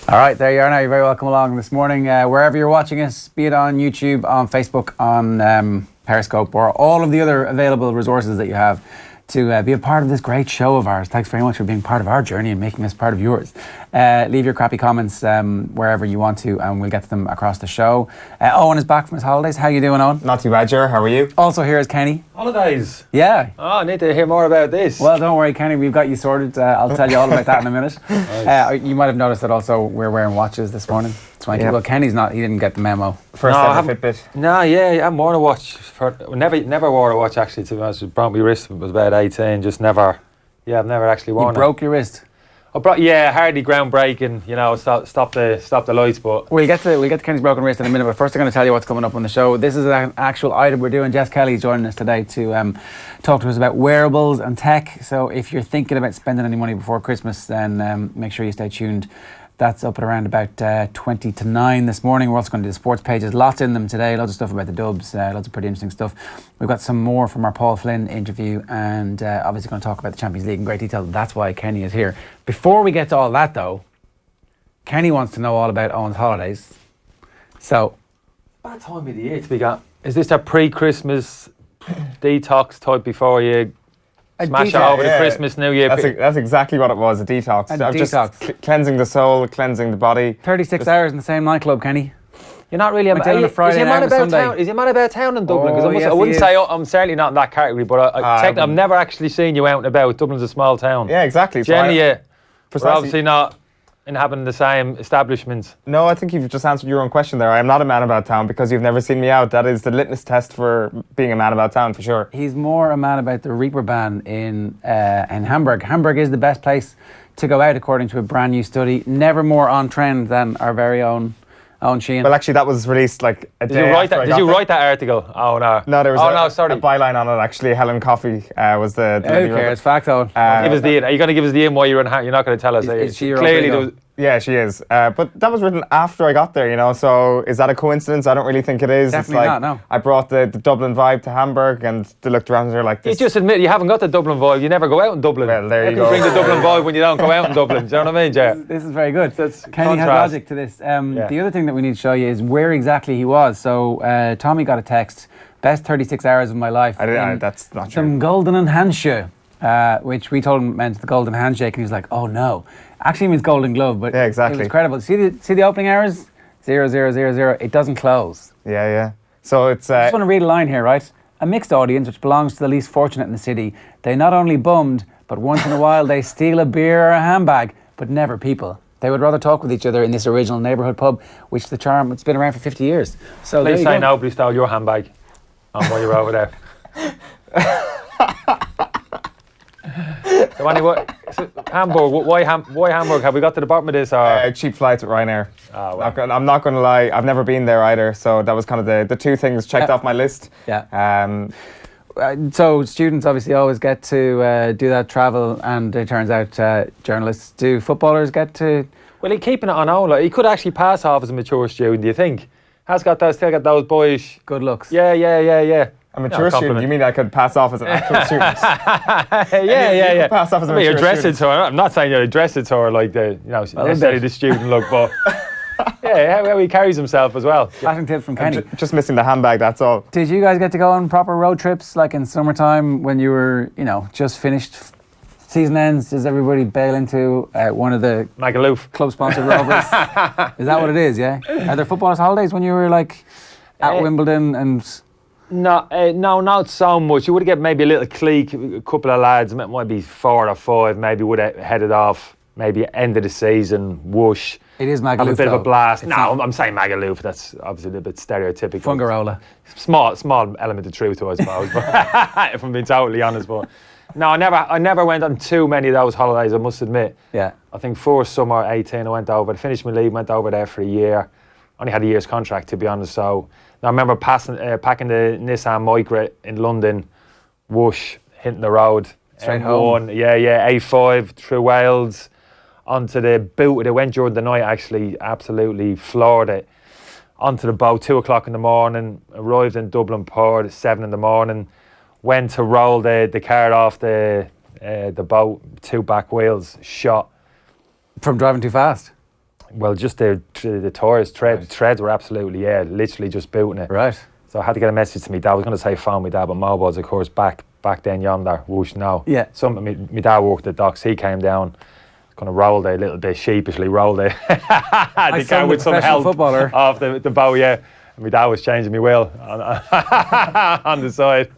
All right, there you are now. You're very welcome along this morning. Wherever you're watching us, be it on YouTube, on Facebook, on Periscope, or all of the other available resources that you have to be a part of this great show of ours. Thanks very much for being part of our journey and making us part of yours. Leave your crappy comments wherever you want to, and we'll get to them across the show. Owen is back from his holidays. How you doing, Owen? Not too bad, Ger. How are you? Also here is Kenny. Holidays? Yeah. Oh, I need to hear more about this. Well, don't worry, Kenny. We've got you sorted. I'll tell you all about that in a minute. Nice. You might have noticed that also we're wearing watches this morning. Yep. Well, Kenny's not. He didn't get the memo. First ever Fitbit. No, I haven't worn a watch. Never wore a watch, actually, to be honest. It broke my wrist when I was about 18. Just never. Yeah, I've never actually worn it. You broke your wrist? Hardly groundbreaking, stop the lights, but... We'll get to Kenny's broken wrist in a minute, but first I'm going to tell you what's coming up on the show. This is an actual item we're doing. Jess Kelly is joining us today to talk to us about wearables and tech. So if you're thinking about spending any money before Christmas, then make sure you stay tuned. That's up at around about 20 to 9 this morning. We're also going to do the sports pages. Lots in them today. Lots of stuff about the Dubs. Lots of pretty interesting stuff. We've got some more from our Paul Flynn interview, and obviously going to talk about the Champions League in great detail. That's why Kenny is here. Before we get to all that, though, Kenny wants to know all about Owen's holidays. So, bad time of the year to be got. Is this a pre-Christmas detox type before you smash it over the Christmas, New Year? That's exactly what it was, a detox. Just cleansing the soul, cleansing the body. 36 hours in the same nightclub, Kenny. You're not really Is he man about town in Dublin? Because yes, I wouldn't say I'm certainly not in that category, but I've never actually seen you out and about. Dublin's a small town. Yeah, exactly. Generally, we're obviously not inhabiting the same establishments. No, I think you've just answered your own question there. I am not a man about town because you've never seen me out. That is the litmus test for being a man about town, for sure. He's more a man about the Reeperbahn in Hamburg. Hamburg is the best place to go out, according to a brand new study. Never more on trend than our very own Sheehan. Well, actually, that was released like a day after. Did you write that article? Oh, no. No, there was a byline on it, actually. Helen Coffey was the... Who cares? Fact on. Give us the in. Are you going to give us the in while you're not going to tell us? Is she your clearly Yeah, she is. But that was written after I got there, so is that a coincidence? I don't really think it is. Definitely not, no. I brought the Dublin vibe to Hamburg, and they looked around and they're like this. You just admit you haven't got the Dublin vibe. You never go out in Dublin. Well, there you go. Bring the Dublin vibe when you don't go out in Dublin. Do you know what I mean, Jay? This is very good. That's Kenny has logic to this. The other thing that we need to show you is where exactly he was. So Tommy got a text, best 36 hours of my life. That's not true. Some golden and handshake, which we told him meant the golden handshake, and he was like, oh no. Actually means golden glove, but yeah, exactly. It was credible. See the opening hours? 0000. It doesn't close. Yeah. So it's... I just want to read a line here, right? A mixed audience which belongs to the least fortunate in the city. They not only bummed, but once in a while they steal a beer or a handbag, but never people. They would rather talk with each other in this original neighbourhood pub, which it's been around for 50 years. So please say nobody stole your handbag while you're over there. So anyway, Hamburg. Why Hamburg? Have we got to the bottom of this? Or? Cheap flights with Ryanair. Oh, well. I'm not going to lie. I've never been there either. So that was kind of the two things checked off my list. Yeah. So students obviously always get to do that travel, and it turns out journalists do. Footballers get to... Well, he's keeping it on own. He could actually pass off as a mature student, do you think? Still got those boyish... Good looks. Yeah. A mature student? You mean I could pass off as an actual student? Yeah. Pass off as a mature you're dressed student. to her. I'm not saying you're dressed to her like necessarily the student look, but how he carries himself as well. Flashing tip from Kenny. Just missing the handbag, that's all. Did you guys get to go on proper road trips, like in summertime when you were, just finished season ends? Does everybody bail into one of the Magaluf club-sponsored Rovers? Is that what it is, yeah? Are there footballers' holidays when you were, at Wimbledon and... No, not so much. You would get maybe a little clique, a couple of lads, it might be 4 or 5, maybe would have headed off, maybe end of the season, whoosh. It is Magaluf, have a bit of a blast. It's I'm saying Magaluf, that's obviously a little bit stereotypical. Fungarola. Small element of truth to it, I suppose, but if I'm being totally honest. But no, I never went on too many of those holidays, I must admit. Yeah. I think first summer 18 I went over, finished my leave, went over there for a year. Only had a year's contract, to be honest, so... I remember packing the Nissan Micra in London, whoosh, hitting the road. Straight home. Yeah, A5 through Wales, onto the boot. It went during the night, actually, absolutely floored it. Onto the boat, 2 o'clock in the morning, arrived in Dublin Port at 7 in the morning, went to roll the car off the boat, 2 back wheels, shot. From driving too fast? Well, just the tires, threads were absolutely, literally just booting it. Right. So I had to get a message to me dad. I was going to say phone my dad, but mobiles, of course, back then yonder, whoosh, now. Yeah. My dad worked at docks. He came down, kind of rolled a little bit sheepishly, rolled it. The car with some help footballer. off the bow, yeah. And my dad was changing me wheel on the side.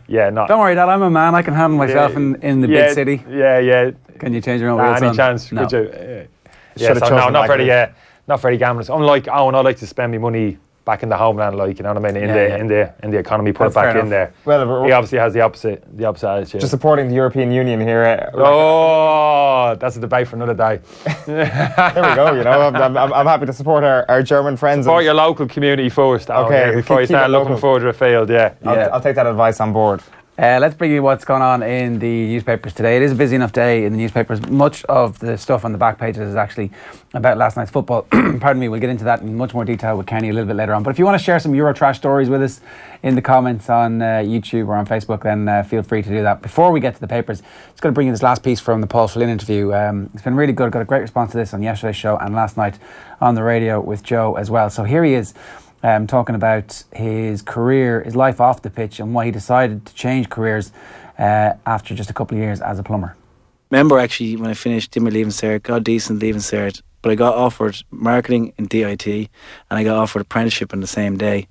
Yeah, not. Don't worry, Dad. I'm a man. I can handle myself in the big city. Yeah. Can you change your own wheels? Any chance? No. Could you? Should've So no, chosen not very. Magnus. Not very gamblers. Unlike Owen, I like to spend my money back in the homeland, like, you know what I mean, in the economy, put That's it back fair in there. Well, He obviously has the opposite attitude. just supporting the European Union here. Oh, that's a debate for another day. There we go. You know, I'm happy to support our German friends. Support your local community first, Owen, Okay, before you keep start it looking local. further afield. Yeah. I'll take that advice on board. Let's bring you what's going on in the newspapers today. It is a busy enough day in the newspapers. Much of the stuff on the back pages is actually about last night's football. Pardon me, we'll get into that in much more detail with Kenny a little bit later on. But if you want to share some Eurotrash stories with us in the comments on YouTube or on Facebook, then feel free to do that. Before we get to the papers, just going to bring you this last piece from the Paul Flynn interview. It's been really good. Got a great response to this on yesterday's show and last night on the radio with Joe as well. So here he is. Talking about his career, his life off the pitch, and why he decided to change careers after just a couple of years as a plumber. Remember, actually, when I finished, did my Leaving Cert, got a decent Leaving Cert, but I got offered marketing in DIT, and I got offered apprenticeship on the same day.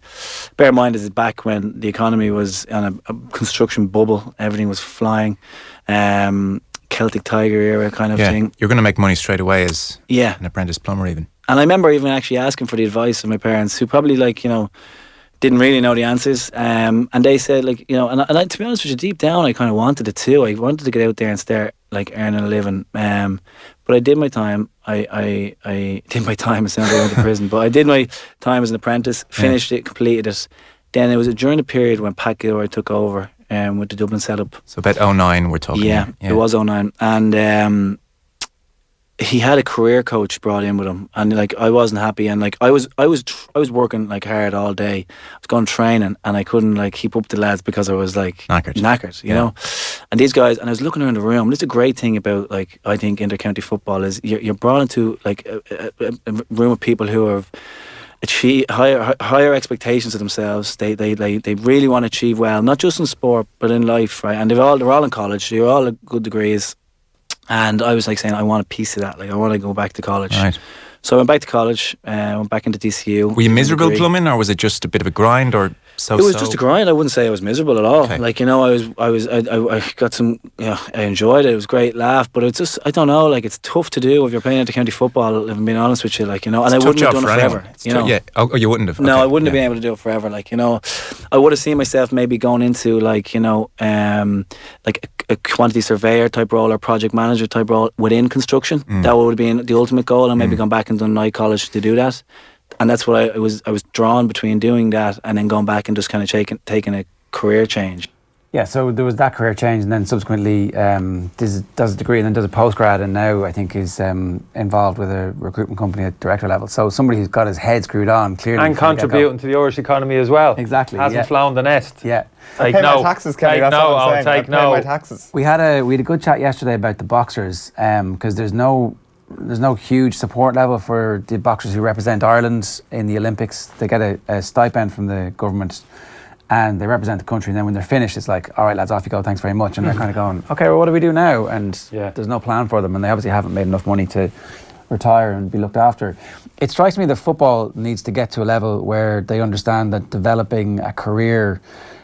Bear in mind, this is back when the economy was on a construction bubble, everything was flying, Celtic Tiger era kind of thing. You're going to make money straight away as Yeah. an apprentice plumber even. And I remember even actually asking for the advice of my parents, who probably, like, you know, didn't really know the answers. And they said, like, you know, and I, to be honest with you, deep down, I kind of wanted it too. I wanted to get out there and start, like, earning a living. But I did my time. I did my time. It sounds like I went to prison, but I did my time as an apprentice, finished it, completed it. Then it was during the period when Pat Gilroy took over with the Dublin setup. So about 09 we're talking. Yeah, it was 09. And he had a career coach brought in with him, and like I wasn't happy, and like I was working like hard all day. I was going training, and I couldn't like keep up the lads because I was like knackered, you know. And these guys, and I was looking around the room. This is a great thing about, like, I think intercounty football is you're brought into like a room of people who have achieve higher expectations of themselves. They really want to achieve well, not just in sport but in life, right? And they're all in college. They're all at good degrees. And I was like saying, I want a piece of that. Like, I want to go back to college. Right. So I went back to college. Went back into DCU. Were you miserable plumbing, or was it just a bit of a grind, or so? It was just a grind. I wouldn't say I was miserable at all. Okay. Like, you know, I got some, you know, I enjoyed it. It was a great laugh, but it's just, I don't know, like, it's tough to do if you're playing intercounty football, if I'm being honest with you, like, you know, and I wouldn't have done it forever. You know? Yeah. Oh, you wouldn't have? No, Okay. I wouldn't have been able to do it forever. Like, you know, I would have seen myself maybe going into, like, you know, like a quantity surveyor type role or project manager type role within construction. That would have been the ultimate goal, and maybe gone back and done night college to do that. And that's what I was drawn between doing that and then going back and just kind of taking a career change. Yeah, so there was that career change, and then subsequently does a degree and then does a postgrad, and now I think is involved with a recruitment company at director level. So somebody who's got his head screwed on, clearly. And contributing to the Irish economy as well. Exactly, Hasn't yeah. flown the nest. Yeah. I pay my taxes, Kenny. That's what I'm saying. I pay my taxes. We had a good chat yesterday about the boxers, because there's no huge support level for the boxers who represent Ireland in the Olympics. They get a stipend from the government, and they represent the country, and then when they're finished, it's like, all right, lads, off you go, thanks very much. And they're kind of going, okay, well, what do we do now? And there's no plan for them, and they obviously haven't made enough money to retire and be looked after. It strikes me that football needs to get to a level where they understand that developing a career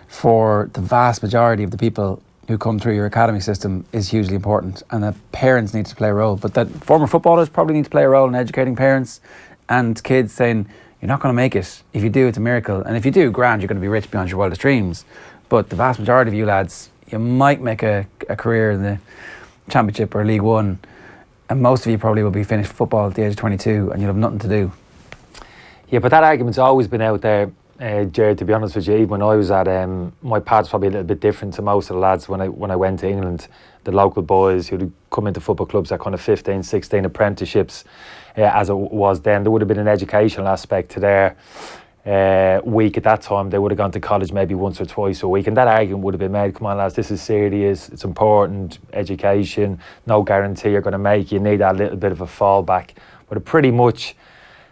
for the vast majority of the people who come through your academy system is hugely important, and that parents need to play a role, but that former footballers probably need to play a role in educating parents and kids, saying, you're not going to make it. If you do, it's a miracle. And if you do, grand, you're going to be rich beyond your wildest dreams. But the vast majority of you lads, you might make a career in the Championship or League One, and most of you probably will be finished football at the age of 22 and you'll have nothing to do. Yeah, but that argument's always been out there, Jared, to be honest with you. Even when I was at, my path's probably a little bit different to most of the lads when I went to England. The local boys who'd come into football clubs at kind of 15, 16 apprenticeships, as it was then. There would have been an educational aspect to there. week. At that time, they would have gone to college maybe once or twice a week, and that argument would have been made, come on lads, this is serious, it's important, education, no guarantee you're going to make, you need that little bit of a fallback. But it pretty much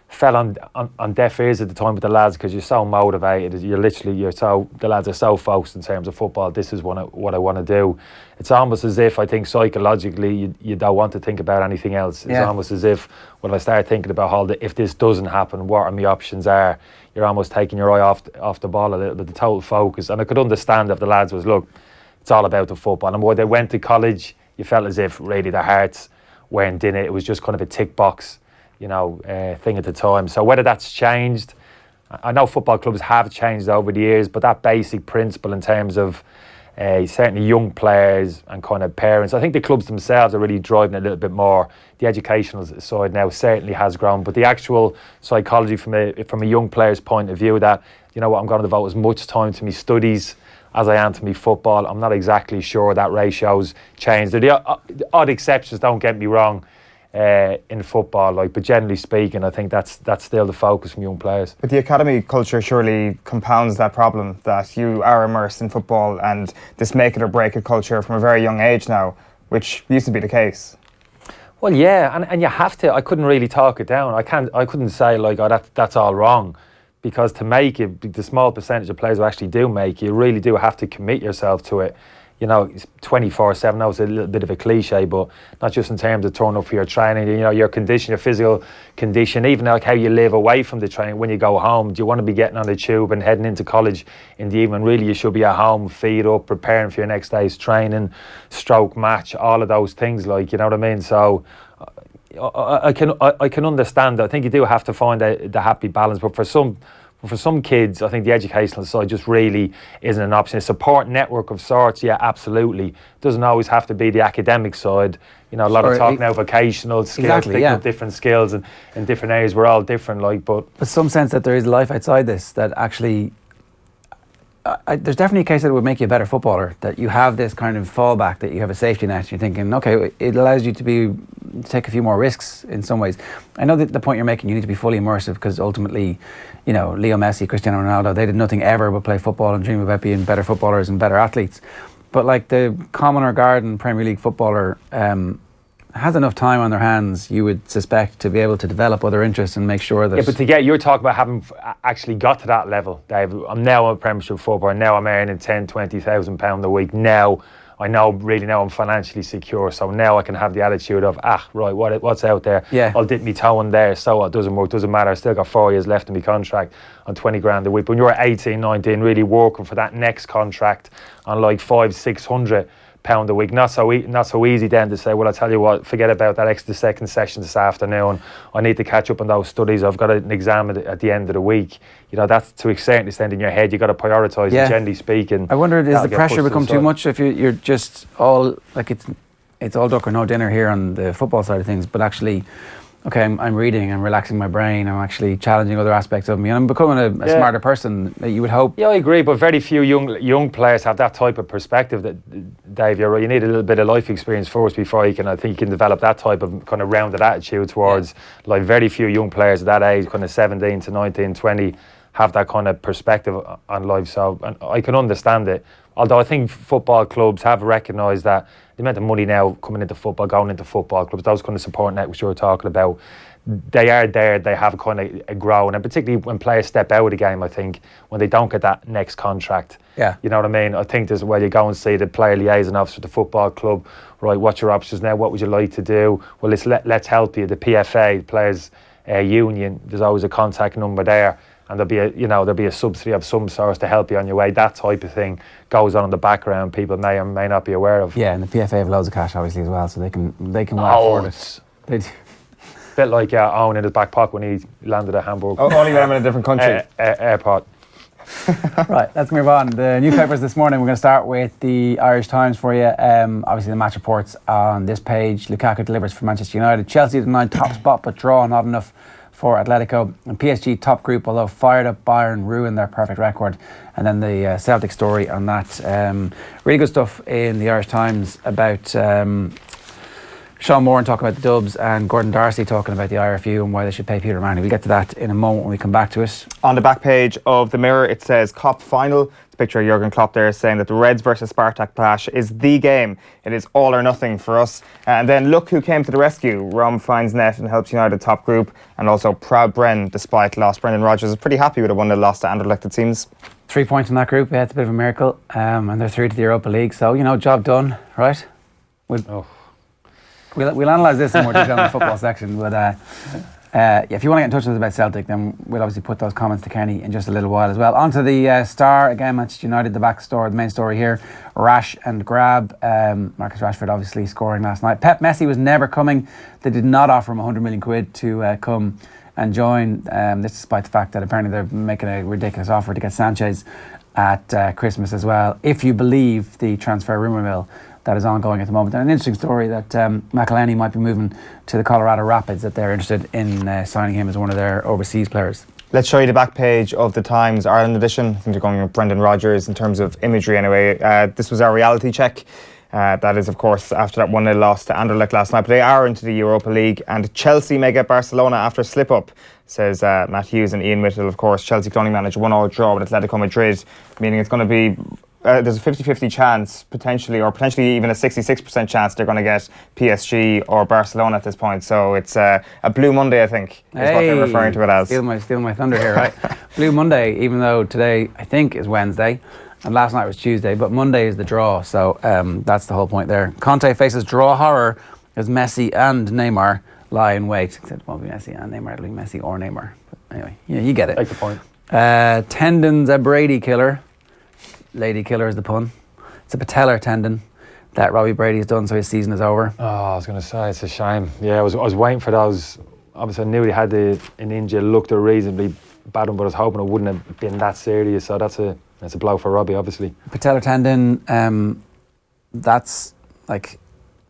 fell on deaf ears at the time with the lads, because you're so motivated, the lads are so focused in terms of football, this is what I want to do. It's almost as if, I think psychologically, you don't want to think about anything else. It's almost as if, when I start thinking about if this doesn't happen, what are my options are, you're almost taking your eye off the ball a little bit, the total focus. And I could understand if the lads was, look, it's all about the football. And when they went to college, you felt as if really their hearts weren't in it. It was just kind of a tick box, thing at the time. So whether that's changed, I know football clubs have changed over the years, but that basic principle in terms of certainly young players and kind of parents, I think the clubs themselves are really driving a little bit more. The educational side now certainly has grown, but the actual psychology from a young player's point of view, that, I'm going to devote as much time to my studies as I am to my football, I'm not exactly sure that ratio's changed. The odd exceptions, don't get me wrong, in football, but generally speaking, I think that's still the focus from young players. But the academy culture surely compounds that problem, that you are immersed in football and this make it or break it culture from a very young age now, which used to be the case. Well, yeah, and you have to. I couldn't really talk it down. I couldn't say that's all wrong, because to make it, the small percentage of players who actually do make it, you really do have to commit yourself to it. 24/7, that was a little bit of a cliche, but not just in terms of turning up for your training, your condition, your physical condition, even how you live away from the training. When you go home, do you want to be getting on the tube and heading into college in the evening? Really, you should be at home, feed up, preparing for your next day's training, stroke match, all of those things, you know what I mean? So I can understand that. I think you do have to find the happy balance, but for some kids, I think the educational side just really isn't an option. A support network of sorts, yeah, absolutely. Doesn't always have to be the academic side. A lot of talk now, vocational skills, picking up different skills and in different areas. We're all different, but some sense that there is life outside this, that actually, there's definitely a case that it would make you a better footballer, that you have this kind of fallback, that you have a safety net. You're thinking, okay, it allows you to take a few more risks in some ways. I know that the point you're making, you need to be fully immersive, because ultimately, Leo Messi, Cristiano Ronaldo, they did nothing ever but play football and dream about being better footballers and better athletes. But the common or garden Premier League footballer has enough time on their hands, you would suspect, to be able to develop other interests and make sure that... Yeah, but you're talking about having actually got to that level, Dave. I'm now a Premiership footballer, now I'm earning £10,000-20,000 a week. Now I know I'm financially secure, so now I can have the attitude of, right, what's out there? Yeah. I'll dip me toe in there, so it doesn't work, doesn't matter. I still got 4 years left in my contract on 20 grand a week. But when you're 18, 19, really working for that next contract on £500-600 a week, not so easy then to say, well, I tell you what, forget about that extra second session this afternoon. I need to catch up on those studies. I've got an exam at the end of the week. That's to a certain extent in your head. You've got to prioritise, generally speaking. I wonder, does the pressure become too much if you're just all, it's all duck or no dinner here on the football side of things, but actually, okay, I'm reading, I'm relaxing my brain, I'm actually challenging other aspects of me, and I'm becoming a smarter person, you would hope. Yeah, I agree, but very few young players have that type of perspective. That, Dave, you're right, you need a little bit of life experience first before you can develop that type of kind of rounded attitude towards, very few young players at that age, kind of 17 to 19, 20, have that kind of perspective on life. So, and I can understand it. Although I think football clubs have recognised that the amount of money now coming into football, going into football clubs, those kind of support networks you were talking about, they are there, they have kind of grown, and particularly when players step out of the game, I think, when they don't get that next contract. Yeah. You know what I mean? I think there's where you go and see the player liaison officer at the football club, right, what's your options now, what would you like to do? Well, let's help you. The PFA, Players Union, there's always a contact number there. And there'll be a subsidy of some sort to help you on your way. That type of thing goes on in the background. People may or may not be aware of. Yeah, and the PFA have loads of cash, obviously, as well, so they can well afford it. They do. Bit like Owen in his back pocket when he landed at Hamburg. Only when I'm in a different country. Airport. Right, let's move on. The newspapers this morning, we're going to start with the Irish Times for you. Obviously, the match reports on this page. Lukaku delivers for Manchester United. Chelsea denied top spot, but draw not enough for Atletico. And PSG top group, although fired up Bayern ruined their perfect record. And then the Celtic story on that. Really good stuff in the Irish Times about Sean Moran talking about the Dubs and Gordon Darcy talking about the IRFU and why they should pay Peter Marney. We'll get to that in a moment when we come back to it. On the back page of the Mirror, it says Klopp final. The picture of Jurgen Klopp there saying that the Reds versus Spartak clash is the game. It is all or nothing for us. And then look who came to the rescue. Rom finds net and helps United top group. And also proud Bren, despite loss. Brendan Rodgers is pretty happy with a 1-0 loss to Anderlecht, it seems. 3 points in that group. Yeah, it's a bit of a miracle. And they're through to the Europa League. So, job done, right? We'll analyse this in more detail in the football section. But if you want to get in touch with us about Celtic, then we'll obviously put those comments to Kenny in just a little while as well. On to the Star, again, Manchester United, the main story here. Rash and grab. Marcus Rashford obviously scoring last night. Pep Messi was never coming. They did not offer him 100 million quid to come and join. This despite the fact that apparently they're making a ridiculous offer to get Sanchez at Christmas as well, if you believe the transfer rumour mill that is ongoing at the moment. And an interesting story that McElhenney might be moving to the Colorado Rapids, that they're interested in signing him as one of their overseas players. Let's show you the back page of the Times Ireland edition. I think they're going with Brendan Rodgers in terms of imagery anyway. This was our reality check. That is, of course, after that 1-0 loss to Anderlecht last night. But they are into the Europa League, and Chelsea may get Barcelona after a slip-up, says Matt Hughes and Ian Whittle. Of course, Chelsea cloning manager 1-1 draw with Atletico Madrid, meaning it's going to be there's a 50-50 chance, potentially even a 66% chance they're going to get PSG or Barcelona at this point. So it's a Blue Monday, I think, is what they're referring to it as. Stealing my thunder here, right? Blue Monday, even though today, I think, is Wednesday, and last night was Tuesday, but Monday is the draw, so that's the whole point there. Conte faces draw horror as Messi and Neymar lie in wait. Except it won't be Messi and Neymar, it'll be Messi or Neymar. But anyway, you get it. Take the point. Tendon's a Brady killer. Lady killer is the pun. It's a patellar tendon that Robbie Brady's done, so his season is over. Oh, I was going to say, it's a shame. Yeah, I was waiting for those. Obviously, I knew he had an injury, looked a reasonably bad one, but I was hoping it wouldn't have been that serious. So that's a blow for Robbie, obviously. Patellar tendon, that's like...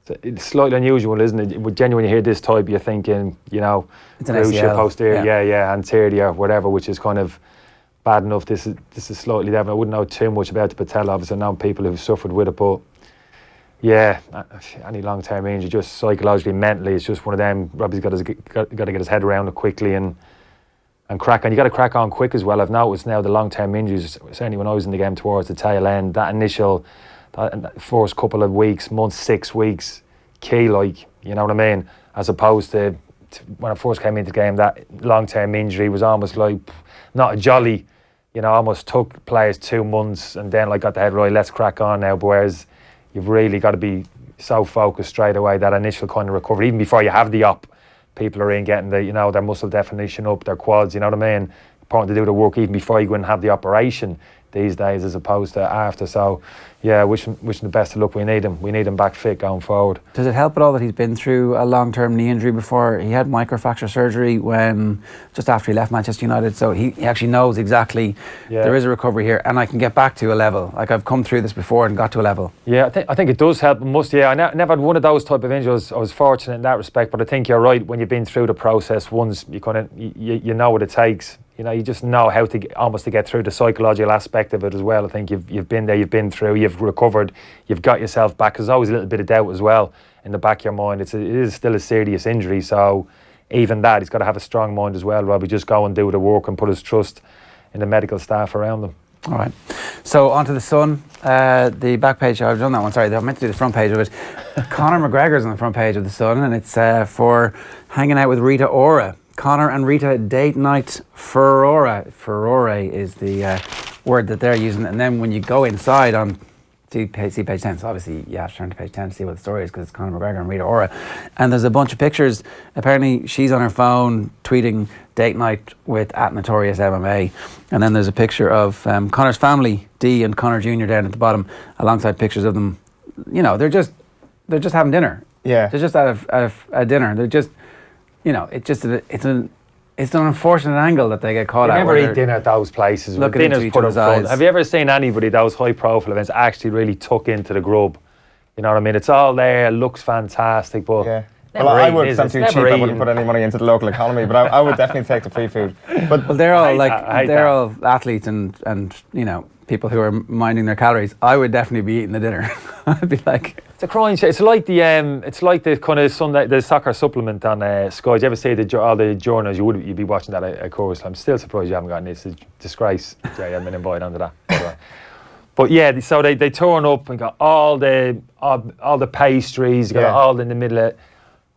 It's slightly unusual, isn't it? Genuinely, when you hear this type, you're thinking, it's an ACL. Posterior, anterior, whatever, which is kind of bad enough. This is slightly different. I wouldn't know too much about the patella. Obviously, I know people who've suffered with it, but yeah, any long-term injury, just psychologically, mentally, it's just one of them. Robbie's got to get his head around it quickly and crack on. You got to crack on quick as well. I've noticed now the long-term injuries, certainly when I was in the game towards the tail end, that first couple of weeks, months, 6 weeks, key, like, you know what I mean? As opposed to when I first came into the game, that long-term injury was almost like not a jolly, almost took players 2 months and then got the head right, let's crack on now. But whereas you've really got to be so focused straight away, that initial kind of recovery, even before you have the op, people are in getting their muscle definition up, their quads, you know what I mean? Important to do the work even before you go and have the operation these days as opposed to after. So yeah, wish him the best of luck. We need him back fit going forward. Does it help at all that he's been through a long-term knee injury before? He had microfracture surgery just after he left Manchester United, so he actually knows exactly there is a recovery here and I can get back to a level. Like, I've come through this before and got to a level. Yeah, I think it does help. I never had one of those type of injuries. I was fortunate in that respect, but I think you're right. When you've been through the process once, you know what it takes. You just know how to get through the psychological aspect of it as well. I think you've been there, you've been through, you've recovered, you've got yourself back. There's always a little bit of doubt as well in the back of your mind. It is still a serious injury, so even that, he's got to have a strong mind as well, Robbie. Just go and do the work and put his trust in the medical staff around him. All right. So on to the Sun. The back page, I've done that one, sorry. I meant to do the front page of it. Conor McGregor's on the front page of the Sun, and it's for hanging out with Rita Ora. Conor and Rita date night furore. Furore is the word that they're using. And then when you go inside see page 10, so obviously you have to turn to page 10 to see what the story is, because it's Conor McGregor and Rita Ora. And there's a bunch of pictures. Apparently she's on her phone tweeting date night with @Notorious MMA. And then there's a picture of Conor's family, Dee and Conor Jr. down at the bottom, alongside pictures of them. They're just having dinner. Yeah. They're just out of a dinner. They're just... it's an unfortunate angle that they get caught at. You never eat dinner at those places. Looking into each other's eyes. Have you ever seen anybody, those high profile events, actually really tuck into the grub? You know what I mean? It's all there, looks fantastic, but yeah. Well, I would, if I'm too cheap, I wouldn't put any money into the local economy, but I would definitely take the free food. But they're all all athletes and people who are minding their calories, I would definitely be eating the dinner. I'd be like, It's a crying shame. It's like the kind of Sunday, the soccer supplement on Sky. Do you ever see all the journals? You'd be watching that, of course. I'm still surprised you haven't gotten this. It's a disgrace. Jay, you haven't been invited onto that. By the way. But yeah, so they turn up and got all the pastries, got it all in the middle of it.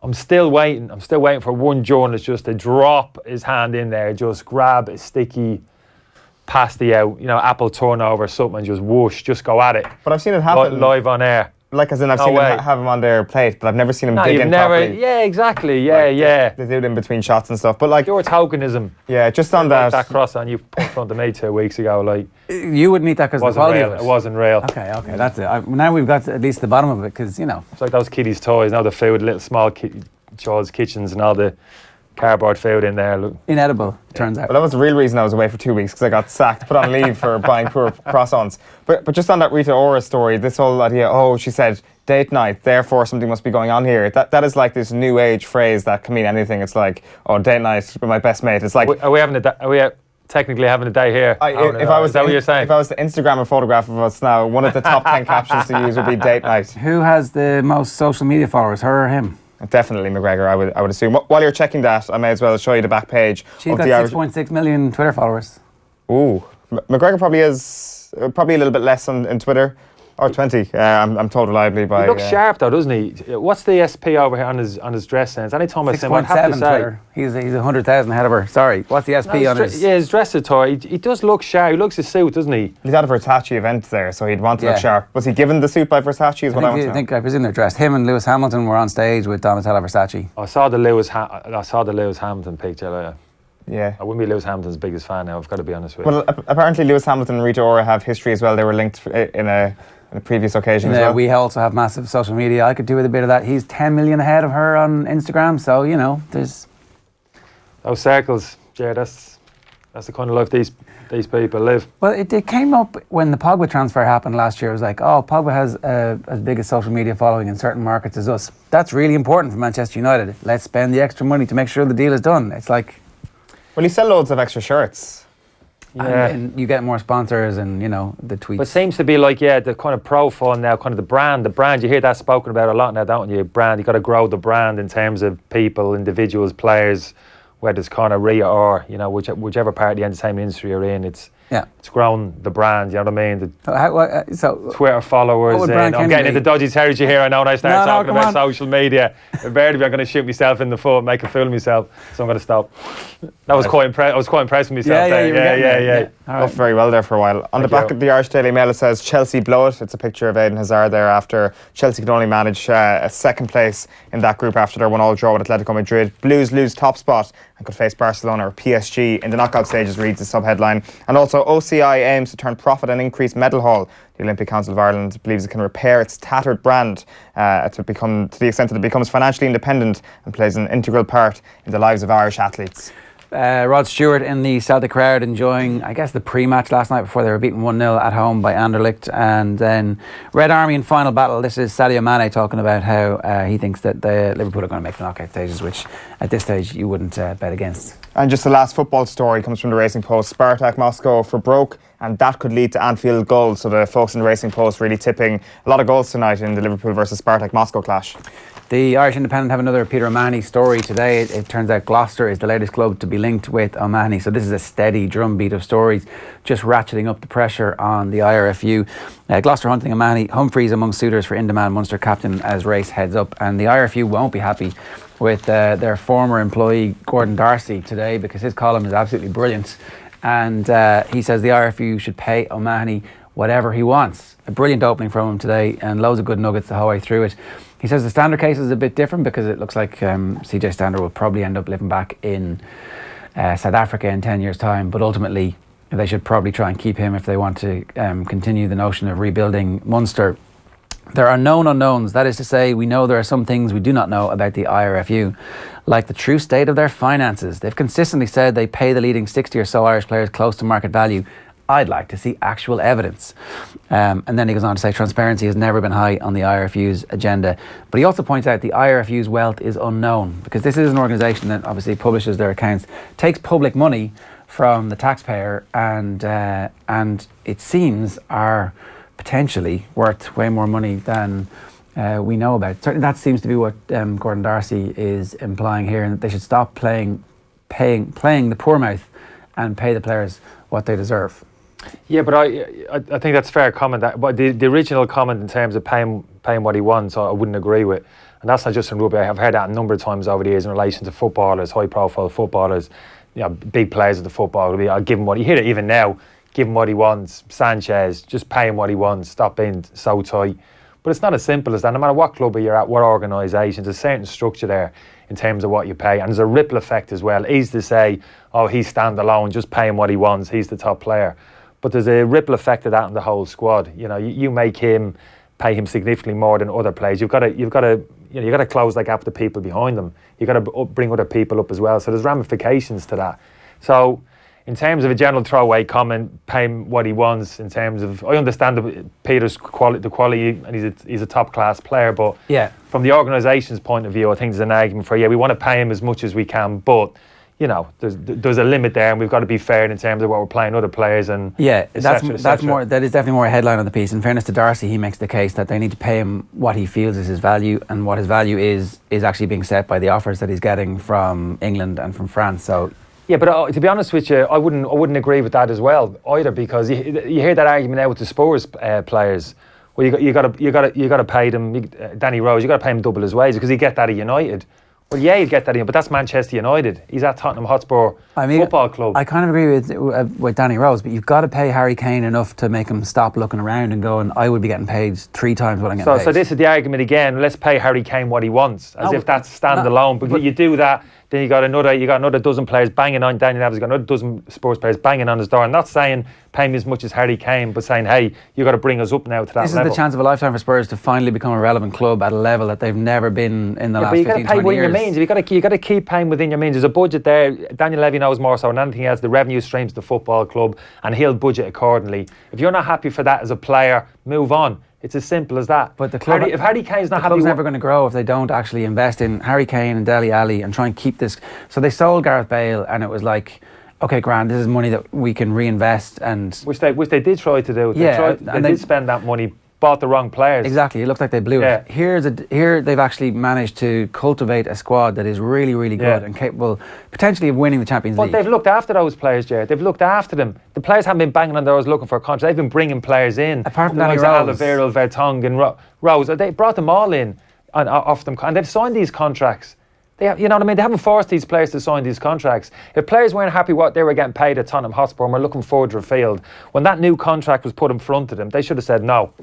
I'm still waiting for one journalist just to drop his hand in there, just grab a sticky pasty out, apple turnover or something, and just whoosh, just go at it. But I've seen it happen live on air. Like, as in, I've seen them have them on their plate, but I've never seen them dig in never, properly. Yeah, exactly. Yeah. They do it in between shots and stuff. But like, Pure tokenism. Yeah, just on that. That cross on you put in front of me 2 weeks ago, like. you wouldn't eat that because of the quality of it. It wasn't real. Okay, that's it. Now we've got at least the bottom of it, because, It's like those kiddies' toys, now the food, little small child's kitchens and all the cardboard food in there. Look. Inedible, turns out. Well, that was the real reason I was away for 2 weeks, because I got sacked, put on leave for buying poor croissants. But just on that Rita Ora story, this whole idea, she said date night, therefore something must be going on here. That is like this new age phrase that can mean anything. It's like, date night with my best mate. It's like, are we technically having a day here? Is that what you're saying? If I was to Instagram a photograph of us now, one of the top 10 captions to use would be date night. Who has the most social media followers, her or him? Definitely McGregor, I would assume. While you're checking that, I may as well show you the back page. She's got 6.6 million Twitter followers. Ooh, McGregor probably is a little bit less on Twitter. Or 20, I'm told reliably by... He looks sharp though, doesn't he? What's the SP over here on his dress sense? Anytime I see him, I'd have to say... Twitter. He's 100,000 ahead of her. Sorry, what's the SP on his... Yeah, his dress attire, he does look sharp. He looks his suit, doesn't he? He's at a Versace event there, so he'd want to look sharp. Was he given the suit by Versace is what I want to know? I presume they're dressed. Him and Lewis Hamilton were on stage with Donatella Versace. I saw the Lewis Hamilton picture. Yeah. I wouldn't be Lewis Hamilton's biggest fan now, I've got to be honest with you. Well, apparently Lewis Hamilton and Rita Ora have history as well. They were linked in a previous occasion as well. We also have massive social media. I could do with a bit of that. He's 10 million ahead of her on Instagram, so, there's... Those circles, yeah, that's the kind of life these people live. Well, it came up when the Pogba transfer happened last year. It was like, Pogba has as big a social media following in certain markets as us. That's really important for Manchester United. Let's spend the extra money to make sure the deal is done. It's like... Well, you sell loads of extra shirts. Yeah. And you get more sponsors and, the tweets. But it seems to be like, the kind of profile now, kind of the brand, you hear that spoken about a lot now, don't you? Brand, you've got to grow the brand in terms of people, individuals, players, whether it's kind of Rhea or, whichever part of the entertainment industry you're in, it's grown the brand, you know what I mean? So Twitter followers, I'm getting into dodgy territory here, I know, when I start talking about social media. Invariably, I'm going to shoot myself in the foot, make a fool of myself, so I'm going to stop. I was quite impressed with myself there. Right. Very well there for a while. On the back of the Irish Daily Mail, it says Chelsea blow it. It's a picture of Eden Hazard there after Chelsea could only manage a second place in that group after their 1-1 draw with Atletico Madrid. Blues lose top spot and could face Barcelona or PSG in the knockout stages, reads the sub-headline. And also OCI aims to turn profit and increase medal haul. The Olympic Council of Ireland believes it can repair its tattered brand to the extent that it becomes financially independent and plays an integral part in the lives of Irish athletes. Rod Stewart in the Celtic crowd enjoying, I guess, the pre-match last night before they were beaten 1-0 at home by Anderlecht. And then Red Army in final battle. This is Sadio Mane talking about how he thinks that Liverpool are going to make the knockout stages, which at this stage you wouldn't bet against. And just the last football story comes from the Racing Post. Spartak Moscow for broke, and that could lead to Anfield goals. So the folks in the Racing Post really tipping a lot of goals tonight in the Liverpool versus Spartak Moscow clash. The Irish Independent have another Peter O'Mahony story today. It turns out Gloucester is the latest club to be linked with O'Mahony. So this is a steady drumbeat of stories, just ratcheting up the pressure on the IRFU. Gloucester hunting O'Mahony, Humphreys among suitors for in-demand Munster captain as race heads up. And the IRFU won't be happy with their former employee Gordon Darcy today, because his column is absolutely brilliant. And he says the IRFU should pay O'Mahony whatever he wants. A brilliant opening from him today and loads of good nuggets the whole way through it. He says the Standard case is a bit different because it looks like CJ Stander will probably end up living back in South Africa in 10 years' time, but ultimately they should probably try and keep him if they want to continue the notion of rebuilding Munster. There are known unknowns. That is to say, we know there are some things we do not know about the IRFU, like the true state of their finances. They've consistently said they pay the leading 60 or so Irish players close to market value. I'd like to see actual evidence. And then he goes on to say transparency has never been high on the IRFU's agenda. But he also points out the IRFU's wealth is unknown, because this is an organisation that obviously publishes their accounts, takes public money, from the taxpayer, and it seems are potentially worth way more money than we know about. Certainly, that seems to be what Gordon Darcy is implying here, and that they should stop playing the poor mouth and pay the players what they deserve. Yeah, but I think that's a fair comment. But the original comment in terms of paying what he wants, I wouldn't agree with. And that's not just in rugby. I've heard that a number of times over the years in relation to footballers, high-profile footballers, big players of the football. I'll give him what he hear it even now. Give him what he wants. Sanchez, just pay him what he wants. Stop being so tight. But it's not as simple as that. No matter what club you're at, what organisation, there's a certain structure there in terms of what you pay. And there's a ripple effect as well. Easy to say, oh, he's standalone, just pay him what he wants. He's the top player. But there's a ripple effect of that in the whole squad. You make him pay him significantly more than other players. You've got to close that gap with the people behind them. You've got to bring other people up as well. So there's ramifications to that. So in terms of a general throwaway comment, pay him what he wants. In terms of, I understand Peter's quality, and he's a top class player. But from the organisation's point of view, I think there's an argument for we want to pay him as much as we can, but there's a limit there, and we've got to be fair in terms of what we're playing other players and that is definitely more a headline on the piece. In fairness to Darcy, he makes the case that they need to pay him what he feels is his value, and what his value is actually being set by the offers that he's getting from England and from France. So yeah, but to be honest with you, I wouldn't agree with that as well either, because you hear that argument now with the Spurs players. Well, you got to pay them. Danny Rose, you got to pay him double his wages because he get that at United. Well, yeah, you'd get that in, but that's Manchester United. He's at Tottenham Hotspur Football Club. I kind of agree with Danny Rose, but you've got to pay Harry Kane enough to make him stop looking around and going, I would be getting paid 3 times what I'm getting paid. So this is the argument again. Let's pay Harry Kane what he wants, as if that's standalone. But you do that, then you got another dozen players banging on. Daniel Levy's got another dozen sports players banging on his door. I'm not saying pay me as much as Harry Kane, but saying, hey, you got to bring us up now to that level. This is the chance of a lifetime for Spurs to finally become a relevant club at a level that they've never been in the last 15, 20 years. But you got to pay within your means. You got to keep paying within your means. There's a budget there. Daniel Levy knows more so than anything else the revenue streams to the football club, and he'll budget accordingly. If you're not happy for that as a player, move on. It's as simple as that. But the club, if Harry Kane's not happy, the club's never going to grow if they don't actually invest in Harry Kane and Dele Alli and try and keep this. So they sold Gareth Bale, and it was like, okay, grand, this is money that we can reinvest, and which they did try to do. They did spend that money, bought the wrong players. Exactly, it looked like they blew it. Here they've actually managed to cultivate a squad that is really, really good and capable potentially of winning the Champions League. But they've looked after those players, Jared. They've looked after them. The players haven't been banging on doors looking for a contract. They've been bringing players in. Apart from Danny Rose, Alderweireld, Vertonghen, Rose, they brought them all in and off them, and they've signed these contracts. They have, you know what I mean? They haven't forced these players to sign these contracts. If players weren't happy what they were getting paid at Tottenham Hotspur and were looking further afield, when that new contract was put in front of them, they should have said no.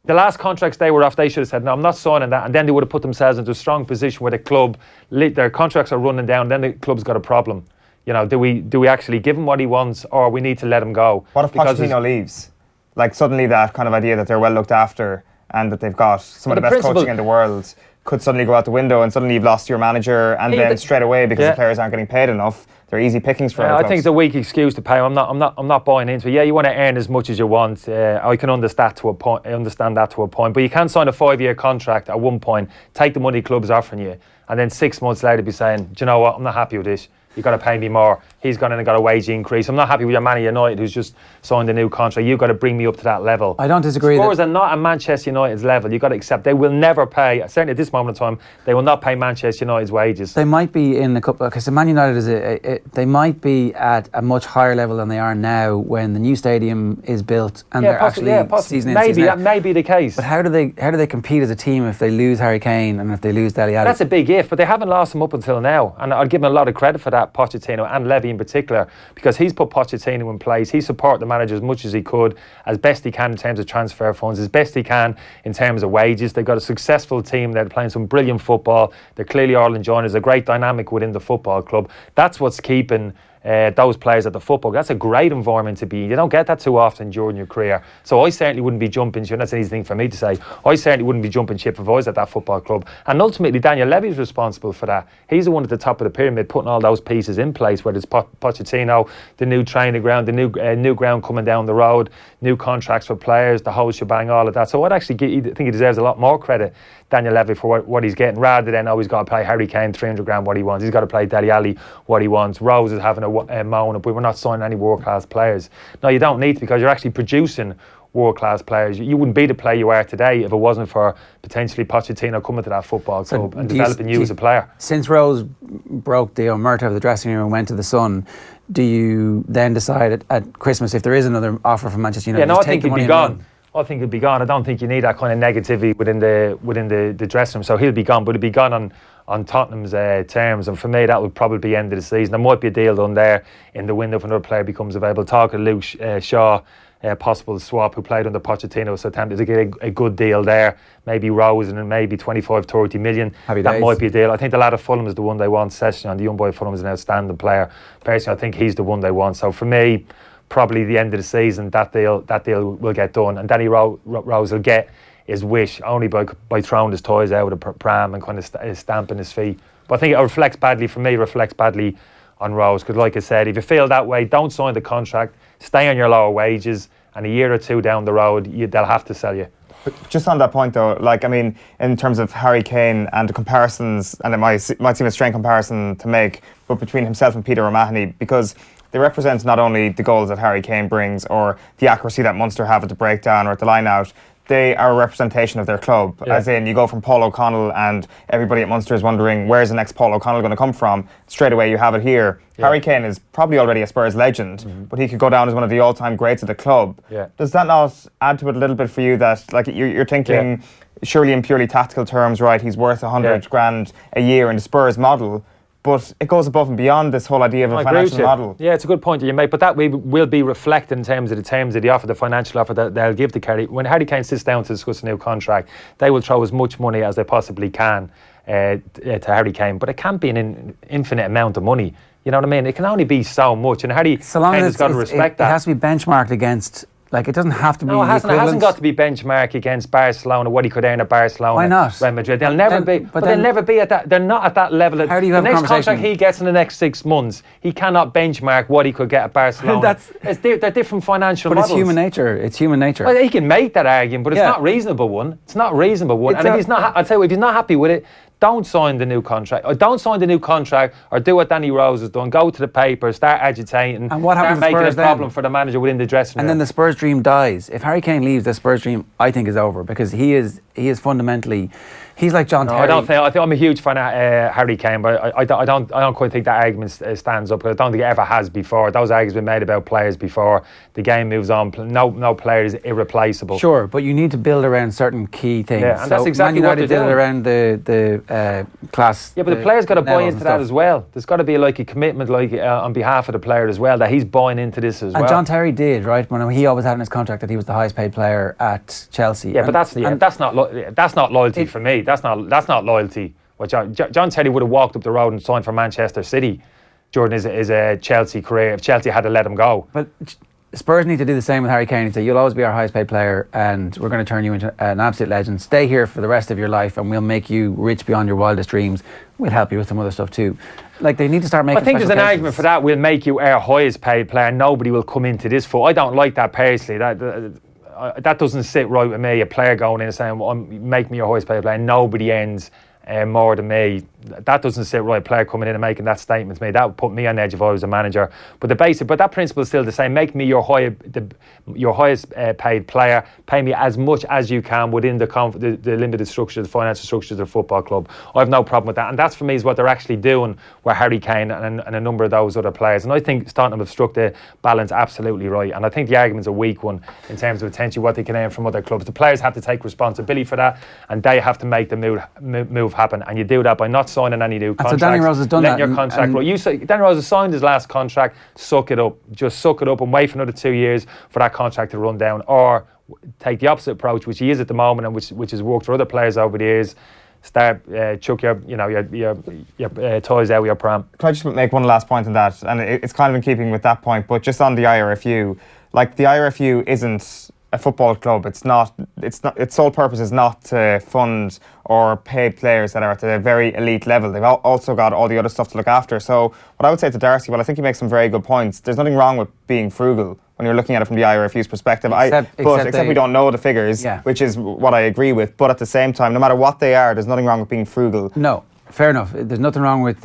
The last contracts they were off, they should have said, no, I'm not signing that. And then they would have put themselves into a strong position where the club, their contracts are running down, then the club's got a problem. Do we actually give him what he wants, or we need to let him go? What if Pochettino leaves? Like, suddenly that kind of idea that they're well looked after and that they've got some of the best coaching in the world could suddenly go out the window, and suddenly you've lost your manager, and then straight away, because the players aren't getting paid enough, they're easy pickings for other clubs. I think it's a weak excuse to pay. I'm not buying into it. Yeah, you want to earn as much as you want. I can understand that to a point. But you can't sign a 5-year contract at one point, take the money club's offering you, and then 6 months later be saying, do you know what? I'm not happy with this. You've got to pay me more. He's gone in and got a wage increase. I'm not happy with your Man United who's just signed a new contract. You've got to bring me up to that level. I don't disagree. Spurs are not at Manchester United's level. You've got to accept they will never pay, certainly at this moment in time, they will not pay Manchester United's wages. They might be in a couple, because Man United is they might be at a much higher level than they are now when the new stadium is built and they're actually season in, season out. That may be the case. But how do they compete as a team if they lose Harry Kane and if they lose Dele Alli? That's a big if, but they haven't lost him up until now, and I'll give him a lot of credit for that, Pochettino and Levy in particular, because he's put Pochettino in place. He supported the manager as much as he could, as best he can in terms of transfer funds, as best he can in terms of wages. They've got a successful team. They're playing some brilliant football. They're clearly all enjoying it. There's a great dynamic within the football club. That's what's keeping those players at the football. That's a great environment to be in. You don't get that too often during your career. So I certainly wouldn't be jumping ship. That's an easy thing for me to say. I certainly wouldn't be jumping ship if I was at that football club. And ultimately, Daniel Levy's responsible for that. He's the one at the top of the pyramid putting all those pieces in place, whether it's Pochettino, the new training ground, the new ground coming down the road, new contracts for players, the whole shebang, all of that. So I'd actually think he deserves a lot more credit Daniel Levy for what he's getting, rather than he's got to play Harry Kane 300 grand what he wants. He's got to play Dele Alli what he wants. Rose is having a moan, but we're not signing any world-class players. No, you don't need to, because you're actually producing world-class players. You wouldn't be the player you are today if it wasn't for potentially Pochettino coming to that football club and developing you as a player. Since Rose broke the omerta of the dressing room and went to the Sun, do you then decide at Christmas, if there is another offer from Manchester United? Yeah, no, I think he'd be gone. I think he'll be gone. I don't think you need that kind of negativity within the dressing room. So he'll be gone, but he'll be gone on Tottenham's terms. And for me, that would probably be end of the season. There might be a deal done there in the window if another player becomes available. Talking to Luke Shaw, possible swap, who played under Pochettino, so attempted to get a good deal there. Maybe Rose and maybe 25-30 million. That might be a deal. I think the lad of Fulham is the one they want. Session, the young boy of Fulham, is an outstanding player. Personally, I think he's the one they want. So for me, probably the end of the season, that deal will get done, and Danny Rose will get his wish only by throwing his toys out of the pram and kind of stamping his feet. But I think it reflects badly on Rose, because like I said, if you feel that way, don't sign the contract, stay on your lower wages, and a year or two down the road, they'll have to sell you. But just on that point though, in terms of Harry Kane and the comparisons, and it might seem a strange comparison to make, but between himself and Peter O'Mahony, because they represent not only the goals that Harry Kane brings or the accuracy that Munster have at the breakdown or at the line out, they are a representation of their club. Yeah. As in, you go from Paul O'Connell and everybody at Munster is wondering, where's the next Paul O'Connell going to come from? Straight away you have it here. Yeah. Harry Kane is probably already a Spurs legend, but he could go down as one of the all-time greats of the club. Yeah. Does that not add to it a little bit for you, that you're thinking, surely in purely tactical terms, right, he's worth 100 grand a year in the Spurs model, but it goes above and beyond this whole idea of a financial model. Yeah, it's a good point that you make, but that will be reflected in terms of the offer, the financial offer that they'll give to Kerry. When Harry Kane sits down to discuss a new contract, they will throw as much money as they possibly can to Harry Kane, but it can't be an infinite amount of money. You know what I mean? It can only be so much, and Harry Kane has got to respect that. It has to be benchmarked against. It doesn't have to be. No, it hasn't got to be benchmark against Barcelona, what he could earn at Barcelona. Why not? Real Madrid. They'll never be at that. They're not at that level. How do you have the next contract he gets in the next 6 months, he cannot benchmark what he could get at Barcelona. They're different financial models. But it's human nature. It's human nature. Well, he can make that argument, but it's not reasonable one. It's not reasonable one. And if he's not, I'd say if he's not happy with it, don't sign the new contract. Or don't sign the new contract, or do what Danny Rose has done. Go to the paper, start agitating, and what happens? Start making a problem for the manager within the dressing room. And then the Spurs dream dies. If Harry Kane leaves, the Spurs dream, I think, is over, because he is fundamentally. He's like John Terry. I think I'm a huge fan of Harry Kane, but I don't quite think that argument stands up, because I don't think it ever has before. Those arguments have been made about players before. The game moves on. No player is irreplaceable. Sure, but you need to build around certain key things. Yeah, and that's exactly what they did it around the class. Yeah, but the player's got to buy into that as well. There's got to be a commitment on behalf of the player as well, that he's buying into this as well. And John Terry did, right? When he always had in his contract that he was the highest paid player at Chelsea. Yeah, but that's not loyalty for me. That's not loyalty. Well, John Terry would have walked up the road and signed for Manchester City during his Chelsea career if Chelsea had to let him go. But Spurs need to do the same with Harry Kane and say, you'll always be our highest paid player, and we're going to turn you into an absolute legend. Stay here for the rest of your life, and we'll make you rich beyond your wildest dreams. We'll help you with some other stuff too. They need to start making. I think there's an argument for that. We'll make you our highest paid player. Nobody will come into this for. I don't like that personally. That doesn't sit right with me. A player going in and saying, make me your highest paid player. Nobody ends more than me. That doesn't sit right. A player coming in and making that statement to me, that would put me on edge if I was a manager. But that principle is still the same. Make me your highest paid player. Pay me as much as you can within the limited structure, the financial structures of the football club. I have no problem with that. And that's, for me, is what they're actually doing with Harry Kane and a number of those other players. And I think Tottenham have struck the balance absolutely right. And I think the argument's a weak one in terms of potentially what they can earn from other clubs. The players have to take responsibility for that, and they have to make the move happen. And you do that by not signing any new contracts. So Danny Rose has done that. Your contract. You say Danny Rose has signed his last contract. Suck it up. Just suck it up and wait for another 2 years for that contract to run down, or take the opposite approach, which he is at the moment, and which has worked for other players over the years. Start chuck your toys out with your pram. Can I just make one last point on that? And it's kind of in keeping with that point, but just on the IRFU, the IRFU isn't a football club. It's not. Its sole purpose is not to fund or pay players that are at a very elite level. They've also got all the other stuff to look after. So what I would say to Darcy, well, I think he makes some very good points. There's nothing wrong with being frugal when you're looking at it from the IRFU's perspective. Except we don't know the figures, which is what I agree with. But at the same time, no matter what they are, there's nothing wrong with being frugal. No. Fair enough. There's nothing wrong with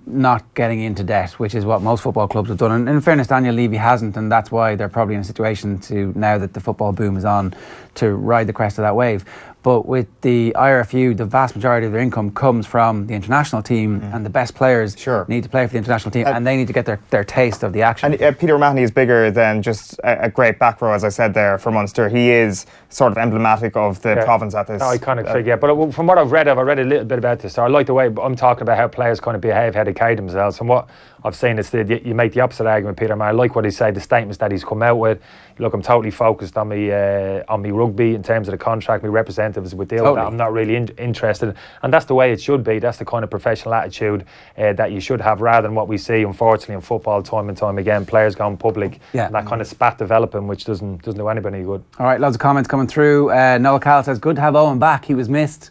not getting into debt, which is what most football clubs have done. And in fairness, Daniel Levy hasn't, and that's why they're probably in a situation to, now that the football boom is on, to ride the crest of that wave. But with the IRFU, the vast majority of their income comes from the international team, and the best players need to play for the international team, and they need to get their taste of the action. And Peter O'Mahony is bigger than just a great back row, as I said there, for Munster. He is sort of emblematic of the province at this. Iconic figure. But from what I've read a little bit about this. So I like the way I'm talking about how players kind of behave, how they carry themselves. From what I've seen, it's you make the opposite argument, Peter. I like what he said, the statements that he's come out with. Look, I'm totally focused on me rugby in terms of the contract. My representatives would deal with that. I'm not really interested, and that's the way it should be. That's the kind of professional attitude that you should have, rather than what we see, unfortunately, in football time and time again. Players going public, and that kind of spat developing, which doesn't do anybody any good. All right, loads of comments coming through. Noel Cal says, "Good to have Owen back. He was missed."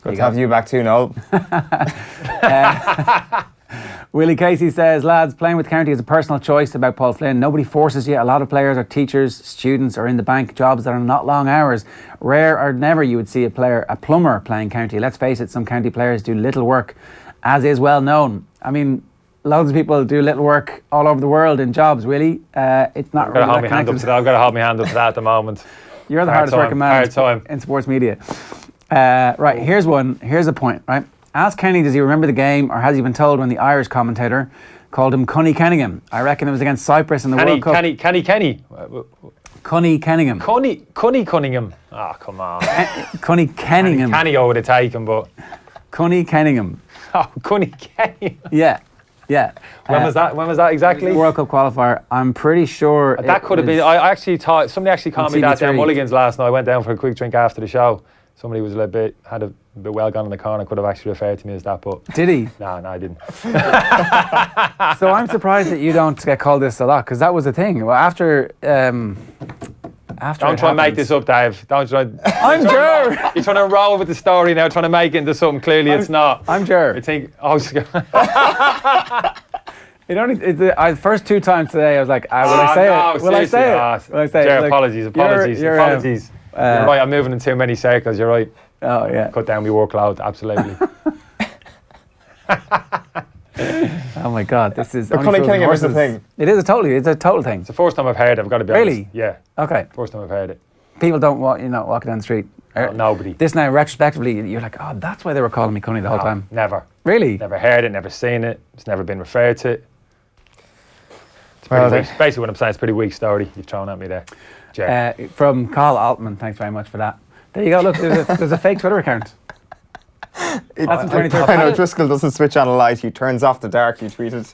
Good to have you back too, Noel. Willie Casey says, lads, playing with county is a personal choice about Paul Flynn. Nobody forces you. A lot of players are teachers, students, or in the bank, jobs that are not long hours. Rare or never you would see a plumber playing county. Let's face it, some county players do little work, as is well known. I mean, loads of people do little work all over the world in jobs, really. It's not really that connected. I've got to hold my hand up to that at the moment. You're the hardest working man in sports media. Right, here's a point, right? Ask Kenny, does he remember the game, or has he been told when the Irish commentator called him Kenny Cunningham? I reckon it was against Cyprus in the World Cup. Kenny. Kenny Cunningham. Kenny Cunningham. Oh, come on. Kenny Cunningham. Kenny I would have taken, but... Kenny Cunningham. Oh, Kenny Cunningham. Yeah. When was that exactly? World Cup qualifier. I'm pretty sure that could have been. I actually thought somebody actually called me that down Mulligan's last night. I went down for a quick drink after the show. Somebody was had a bit well gone in the corner. Could have actually referred to me as that, but did he? No, I didn't. So I'm surprised that you don't get called this a lot, because that was the thing. Well, after don't try and make this up, Dave. Don't try. I'm sure. You're trying to roll with the story now, trying to make it into something. Clearly, it's not. I'm sure. I think. The first two times today, I was like, will I say it? Will I say it? Will I say it? Apologies. You're right, I'm moving in too many circles, you're right. Oh, yeah. Cut down my workload, absolutely. Oh my God, this is... Kenny Cunningham is the thing. It is a total thing. It's the first time I've heard it, I've got to be honest. Really? Yeah. Okay. First time I've heard it. People don't walking down the street. Nobody. This now, retrospectively, you're like, oh, that's why they were calling me Cunny the whole time. Never. Really? Never heard it, never seen it. It's never been referred to. Basically what I'm saying, it's a pretty weak story you've thrown at me there. From Carl Altman, thanks very much for that. There you go, look, there's a fake Twitter account. That's in I know Driscoll doesn't switch on a light, he turns off the dark, he tweeted.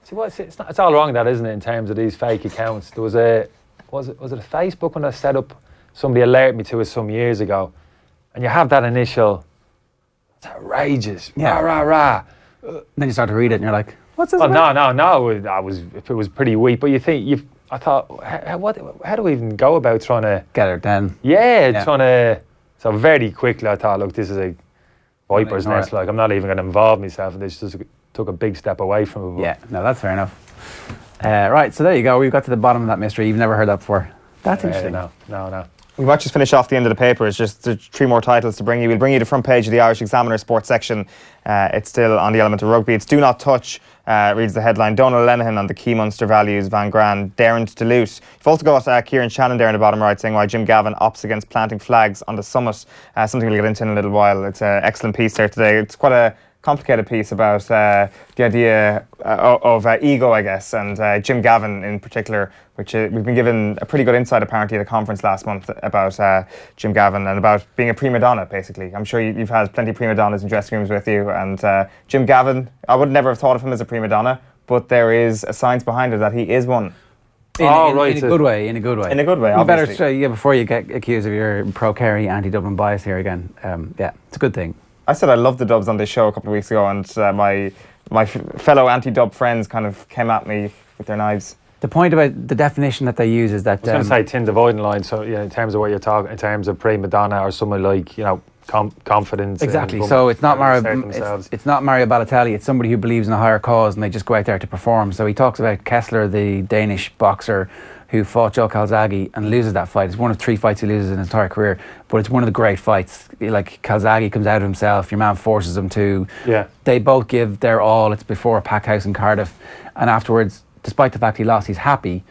See, it's all wrong, that, isn't it, in terms of these fake accounts. There was a Facebook one I set up, somebody alerted me to it some years ago, and you have that initial, it's outrageous, rah. Then you start to read it and you're like, what's this? Oh, no. It was pretty weak. But I thought, how do we even go about trying to get her down? Yeah, trying to. So very quickly, I thought, look, this is a viper's nest. Like, I'm not even going to involve myself in this. Just took a big step away from it. Yeah, no, that's fair enough. Right, so there you go. We've got to the bottom of that mystery. You've never heard that before. That's interesting. No. We might just finish off the end of the paper. It's just 3 more titles to bring you. We'll bring you the front page of the Irish Examiner sports section. It's still on the element of rugby. It's Do Not Touch, reads the headline. Donal Lenihan on the key Munster values. Van Gran daring to dilute. You've also got Kieran Shannon there in the bottom right saying why Jim Gavin opts against planting flags on the summit. Something we'll get into in a little while. It's an excellent piece there today. It's quite a complicated piece about the idea of ego, I guess, and Jim Gavin in particular, which we've been given a pretty good insight apparently at a conference last month about Jim Gavin and about being a prima donna, basically. I'm sure you've had plenty of prima donnas in dressing rooms with you, and Jim Gavin, I would never have thought of him as a prima donna, but there is a science behind it that he is one. In a good way. In a good way, you obviously. better say, before you get accused of your pro-Kerry, anti-Dublin bias here again. It's a good thing. I said I loved the Dubs on this show a couple of weeks ago, and my fellow anti-Dub friends kind of came at me with their knives. The point about the definition that they use is that I was going to say thin dividing line. So in terms of what you're talking, in terms of prima donna or someone like confidence. exactly. So it's not it's not Mario Balotelli. It's somebody who believes in a higher cause and they just go out there to perform. So he talks about Kessler, the Danish boxer who fought Joe Calzaghe and loses that fight. It's one of 3 fights he loses in his entire career, but it's one of the great fights. Like Calzaghe comes out of himself, your man forces him to. Yeah. They both give their all. It's before a packed house in Cardiff, and afterwards, despite the fact he lost, he's happy.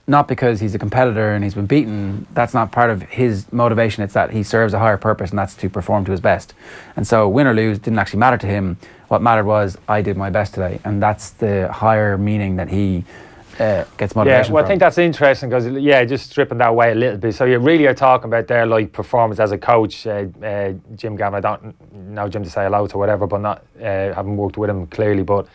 Not because he's a competitor and he's been beaten. That's not part of his motivation. It's that he serves a higher purpose, and that's to perform to his best. And so win or lose didn't actually matter to him. What mattered was I did my best today, and that's the higher meaning that he gets motivation well, from. I think that's interesting because, just stripping that away a little bit. So you really are talking about their like performance as a coach, Jim Gavin. I don't know Jim to say hello to, whatever, but not haven't worked with him clearly. But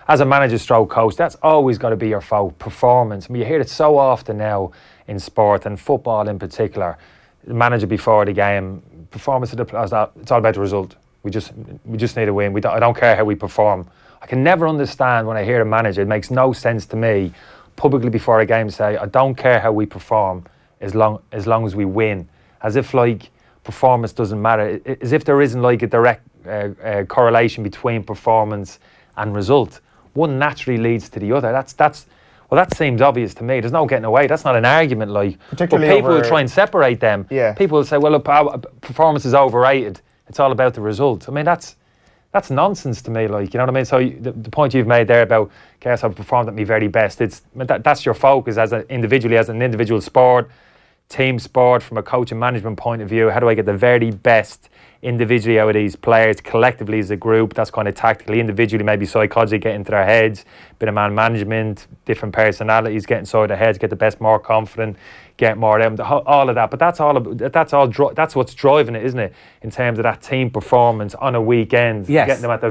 as a manager stroke coach, that's always got to be your fault. Performance. I mean, you hear it so often now in sport and football in particular. The manager before the game, performance. It's all about the result. We just need to win. I don't care how we perform. I can never understand when I hear a manager. It makes no sense to me publicly before a game say, I don't care how we perform as long as we win. As if like performance doesn't matter. As if there isn't like a direct correlation between performance and result. One naturally leads to the other. That seems obvious to me. There's no getting away. That's not an argument, like. Particularly but people will try and separate them. Yeah. People will say, well, look, performance is overrated. It's all about the result. I mean, that's nonsense to me, like, you know what I mean? So the point you've made there about, guess I've performed at my very best. That's your focus as an individual sport, team sport, from a coach and management point of view. How do I get the very best individually out of these players, collectively as a group? That's kind of tactically, individually, maybe psychology, get into their heads, bit of man management, different personalities, get inside their heads, get the best, more confident, get more of them, all of that. But that's what's driving it, isn't it? In terms of that team performance on a weekend, yes, getting them at the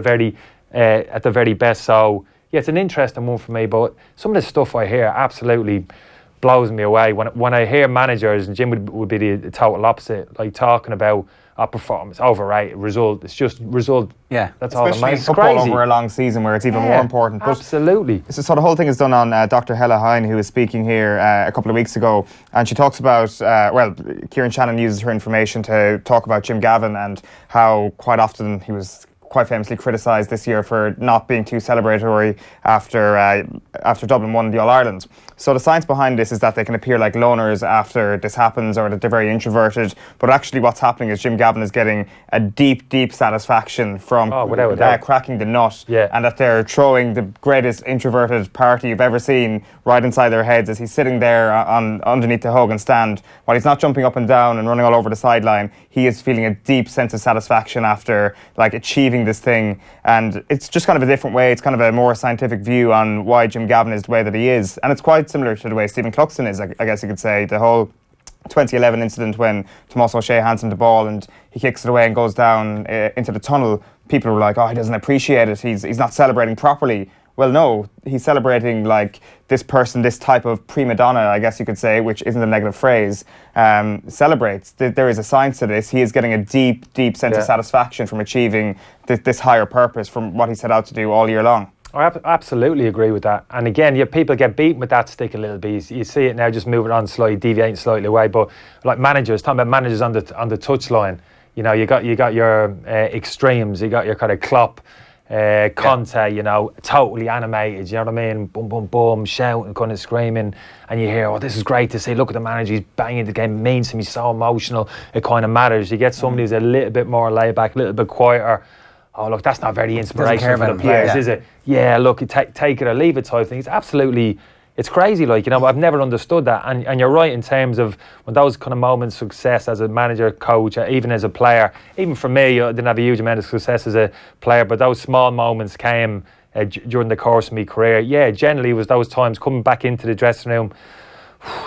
very best. So yeah, it's an interesting one for me. But some of the stuff I hear absolutely blows me away when I hear managers, and Jim would be the total opposite, like talking about our performance, overrated, result. It's just result. Yeah, that's all that especially matters. football Crazy. over a long season where it's even more important. But Absolutely. so the whole thing is done on Dr. Hella Hine, who was speaking here a couple of weeks ago, and she talks about, Kieran Shannon uses her information to talk about Jim Gavin and how quite often he was quite famously criticised this year for not being too celebratory after Dublin won the All-Ireland. So the science behind this is that they can appear like loners after this happens, or that they're very introverted, but actually what's happening is Jim Gavin is getting a deep, deep satisfaction from cracking the nut, and that they're throwing the greatest introverted party you've ever seen right inside their heads as he's sitting there underneath the Hogan stand. While he's not jumping up and down and running all over the sideline, he is feeling a deep sense of satisfaction after like achieving this thing. And it's just kind of a different way. It's kind of a more scientific view on why Jim Gavin is the way that he is. And it's quite similar to the way Stephen Cluxton is, I guess you could say. The whole 2011 incident when Tomás O'Shea hands him the ball and he kicks it away and goes down into the tunnel, people were like, oh, he doesn't appreciate it, he's not celebrating properly. Well, no, he's celebrating like this person, this type of prima donna, I guess you could say, which isn't a negative phrase, celebrates. There is a science to this. He is getting a deep, deep sense of satisfaction from achieving this higher purpose from what he set out to do all year long. I absolutely agree with that. And again, people get beaten with that stick a little bit. You see it now, just moving on slightly, deviating slightly away. But like managers, talking about managers on the touchline, you know, you got your extremes. You got your kind of Klopp, Conte, you know, totally animated. You know what I mean? Boom, boom, boom, shouting, kind of screaming, and you hear, "Oh, this is great to see. Look at the manager. He's banging the game. It means to me. So emotional. It kind of matters." You get somebody who's a little bit more laid back, a little bit quieter. Oh, look, that's not very inspirational for the players, is it? Yeah, look, you take it or leave it type thing. It's crazy, like, you know, I've never understood that. And you're right in terms of when those kind of moments of success as a manager, coach, even as a player, even for me, I didn't have a huge amount of success as a player, but those small moments came during the course of my career. Yeah, generally it was those times coming back into the dressing room,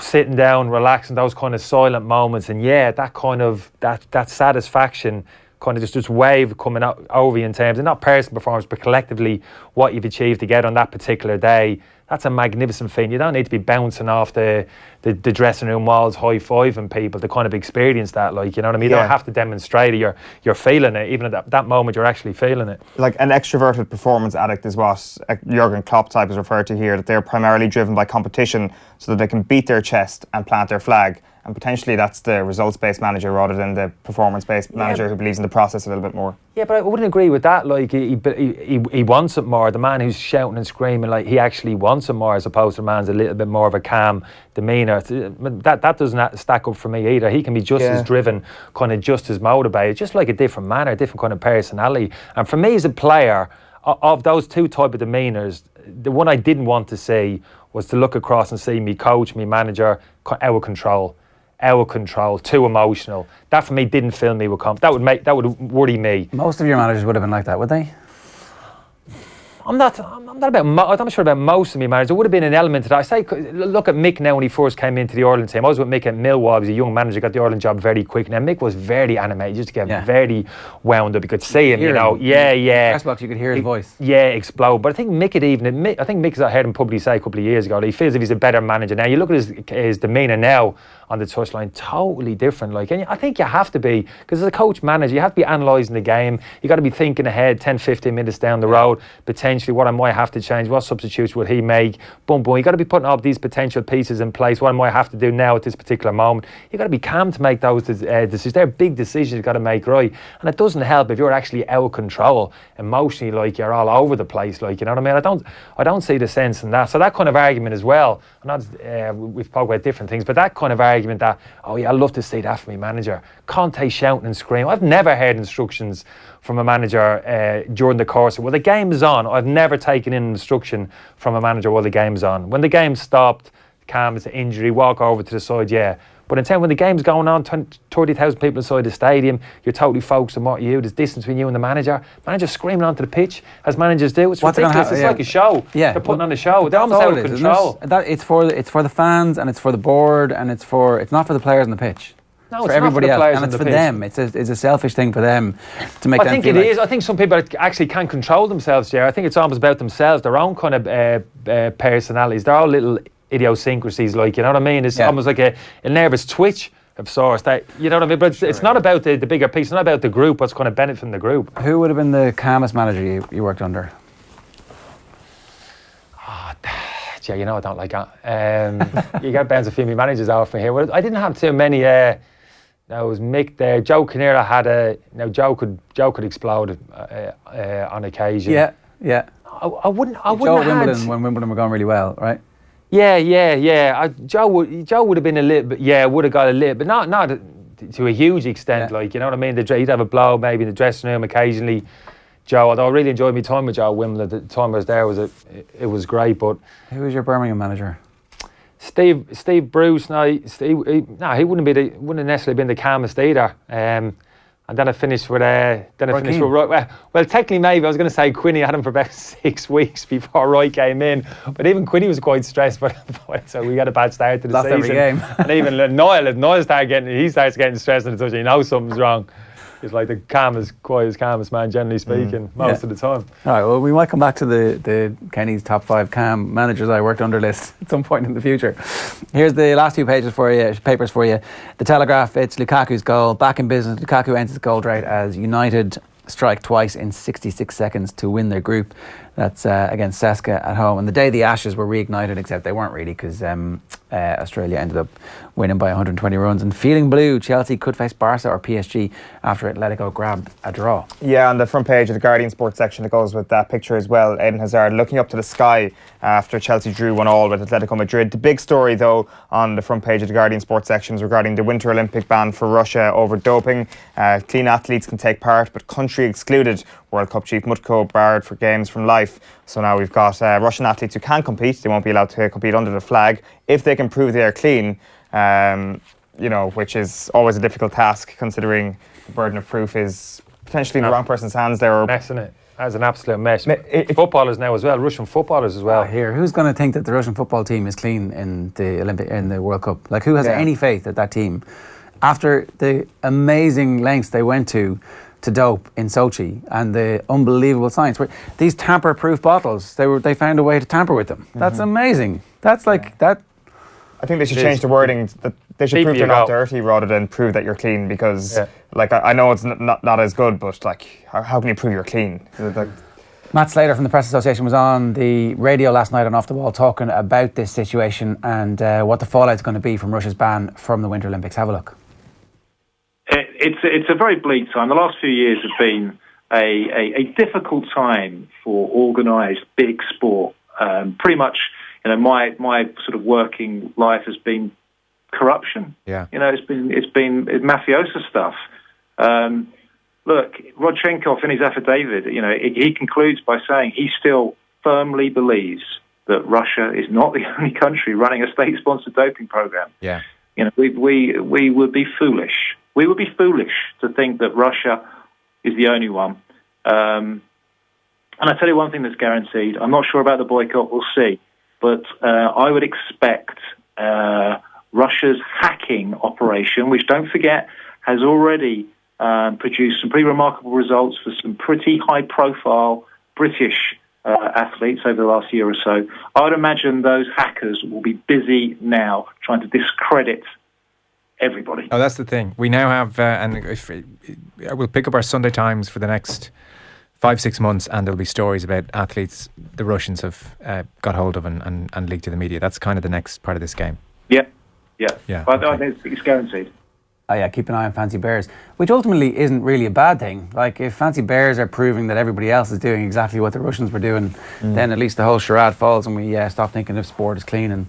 sitting down, relaxing, those kind of silent moments. And yeah, that kind of, that satisfaction kind of just this wave coming over you in terms of not personal performance, but collectively what you've achieved together on that particular day. That's a magnificent thing. You don't need to be bouncing off the dressing room walls, high-fiving people to kind of experience that, like, you know what I mean? You don't have to demonstrate it. You're feeling it. Even at that moment, you're actually feeling it. Like an extroverted performance addict is what Jurgen Klopp type is referred to here, that they're primarily driven by competition so that they can beat their chest and plant their flag. And potentially that's the results-based manager rather than the performance-based manager who believes in the process a little bit more. Yeah, but I wouldn't agree with that. Like, he wants it more. The man who's shouting and screaming, like, he actually wants it more, as opposed to the man's a little bit more of a calm demeanour. That doesn't stack up for me either. He can be just as driven, kind of just as motivated, just like a different manner, a different kind of personality. And for me as a player, of those two type of demeanours, the one I didn't want to see was to look across and see me coach, me manager, out of control, too emotional. That for me didn't fill me with confidence. That would worry me. Most of your managers would have been like that, would they? I'm not sure about most of my managers. There would have been an element to that. I say, look at Mick now when he first came into the Ireland team. I was with Mick at Millwall. He was a young manager, got the Ireland job very quick. Now Mick was very animated, just to get very wound up. You could see him, you know. Press box, you could hear his voice. Yeah, explode. But I think Mick had even admit. I think Mick, as I heard him publicly say a couple of years ago, that he feels if he's a better manager now. You look at his demeanour now on the touchline, totally different. Like, and I think you have to be, because as a coach manager, you have to be analysing the game. You got to be thinking ahead 10, 15 minutes down the road, potentially what I might have to change, what substitutes would he make, boom, boom. You got to be putting up these potential pieces in place, what I might have to do now at this particular moment. You got to be calm to make those decisions. They're big decisions you've got to make, right? And it doesn't help if you're actually out of control emotionally, like you're all over the place, like, you know what I mean? I don't see the sense in that. So that kind of argument as well, we've spoken about different things, but that kind of argument that, oh yeah, I'd love to see that from my manager. Conte shouting and screaming. I've never heard instructions from a manager during the course of, well, the game is on. I've never taken in instruction from a manager while the game's on. When the game stopped, calm as an injury, walk over to the side, yeah. But in time when the game's going on, 30,000 people inside the stadium, you're totally focused on what you do. There's distance between you and the manager. Manager's screaming onto the pitch, as managers do. It's ridiculous. It's like a show. Yeah. They're putting on a show. They're almost out of control. It's for the fans, and it's for the board, and it's not for the players on the pitch. No, it's for everybody else, and it's for them. It's a selfish thing for them to make them feel. I think it is. I think some people actually can't control themselves, Jerry. I think it's almost about themselves, their own kind of personalities. They're all little idiosyncrasies, like, you know what I mean? It's almost like a nervous twitch of sorts. That, you know what I mean? But it's not about the bigger piece. It's not about the group. What's going to benefit from the group? Who would have been the calmest manager you worked under? Yeah, you know I don't like that. You got bounce a few of my managers off me here. Well, I didn't have too many. There was Mick there. Joe Kinnear had Joe could explode on occasion. Yeah. I wouldn't. Joe at Wimbledon, when Wimbledon were going really well, right? Yeah. Joe would have been a little bit. Yeah, would have got a little, but not to a huge extent. Yeah. Like, you know what I mean? He'd have a blow maybe in the dressing room occasionally. Joe, although I really enjoyed my time with Joe at Wimbledon, the time I was there it was great. But who was your Birmingham manager? Steve Bruce. He wouldn't have necessarily been the calmest either. And then I finished with Roy. Well, technically maybe I was going to say Quinny. I had him for about 6 weeks before Roy came in, but even Quinny was quite stressed. But so we got a bad start to the season. Every game. And even if Noel starts getting stressed in the touch, you know something's wrong. He's like the calmest man, generally speaking, most of the time. All right, well, we might come back to the Kenny's top 5 calm managers I worked under list at some point in the future. Here's the last 2 papers for you. The Telegraph, it's Lukaku's goal. Back in business, Lukaku ends his goal rate as United strike twice in 66 seconds to win their group. That's against CSKA at home. And the day the Ashes were reignited, except they weren't really, because Australia ended up winning by 120 runs. And feeling blue, Chelsea could face Barca or PSG after Atletico grabbed a draw. Yeah, on the front page of the Guardian Sports section, it goes with that picture as well. Eden Hazard looking up to the sky after Chelsea drew 1-1 with Atletico Madrid. The big story, though, on the front page of the Guardian Sports section is regarding the Winter Olympic ban for Russia over doping. Clean athletes can take part, but country excluded. World Cup chief Mutko barred for games from life. So now we've got Russian athletes who can compete. They won't be allowed to compete under the flag if they can prove they are clean, which is always a difficult task considering the burden of proof is potentially in the wrong person's hands there. Messing it. That's an absolute mess. Footballers now as well, Russian footballers as well. Here, who's going to think that the Russian football team is clean in the World Cup? Like, who has any faith that team, after the amazing lengths they went to to dope in Sochi and the unbelievable science. These tamper-proof bottles, they found a way to tamper with them. That's amazing. That's like that. I think they should change the wording. That they should prove you they're not go. dirty rather than prove that you're clean. Because, like, I know it's not as good, but like, how can you prove you're clean? Like, Matt Slater from the Press Association was on the radio last night on Off the Wall talking about this situation and what the fallout's going to be from Russia's ban from the Winter Olympics. Have a look. It's a very bleak time. The last few years have been a difficult time for organised big sport. Pretty much, my sort of working life has been corruption. Yeah. It's been mafioso stuff. Look, Rodchenkov in his affidavit, he concludes by saying he still firmly believes that Russia is not the only country running a state-sponsored doping program. Yeah. We would be foolish. We would be foolish to think that Russia is the only one. And I tell you one thing that's guaranteed. I'm not sure about the boycott. We'll see. But I would expect Russia's hacking operation, which, don't forget, has already produced some pretty remarkable results for some pretty high-profile British athletes over the last year or so. I would imagine those hackers will be busy now trying to discredit everybody. Oh, that's the thing. We now have, and if we'll pick up our Sunday Times for the next 5-6 months, and there'll be stories about athletes the Russians have got hold of and leaked to the media. That's kind of the next part of this game. Yeah. But okay. I think it's guaranteed. Oh yeah, keep an eye on Fancy Bears, which ultimately isn't really a bad thing. Like, if Fancy Bears are proving that everybody else is doing exactly what the Russians were doing, then at least the whole charade falls and we stop thinking if sport is clean and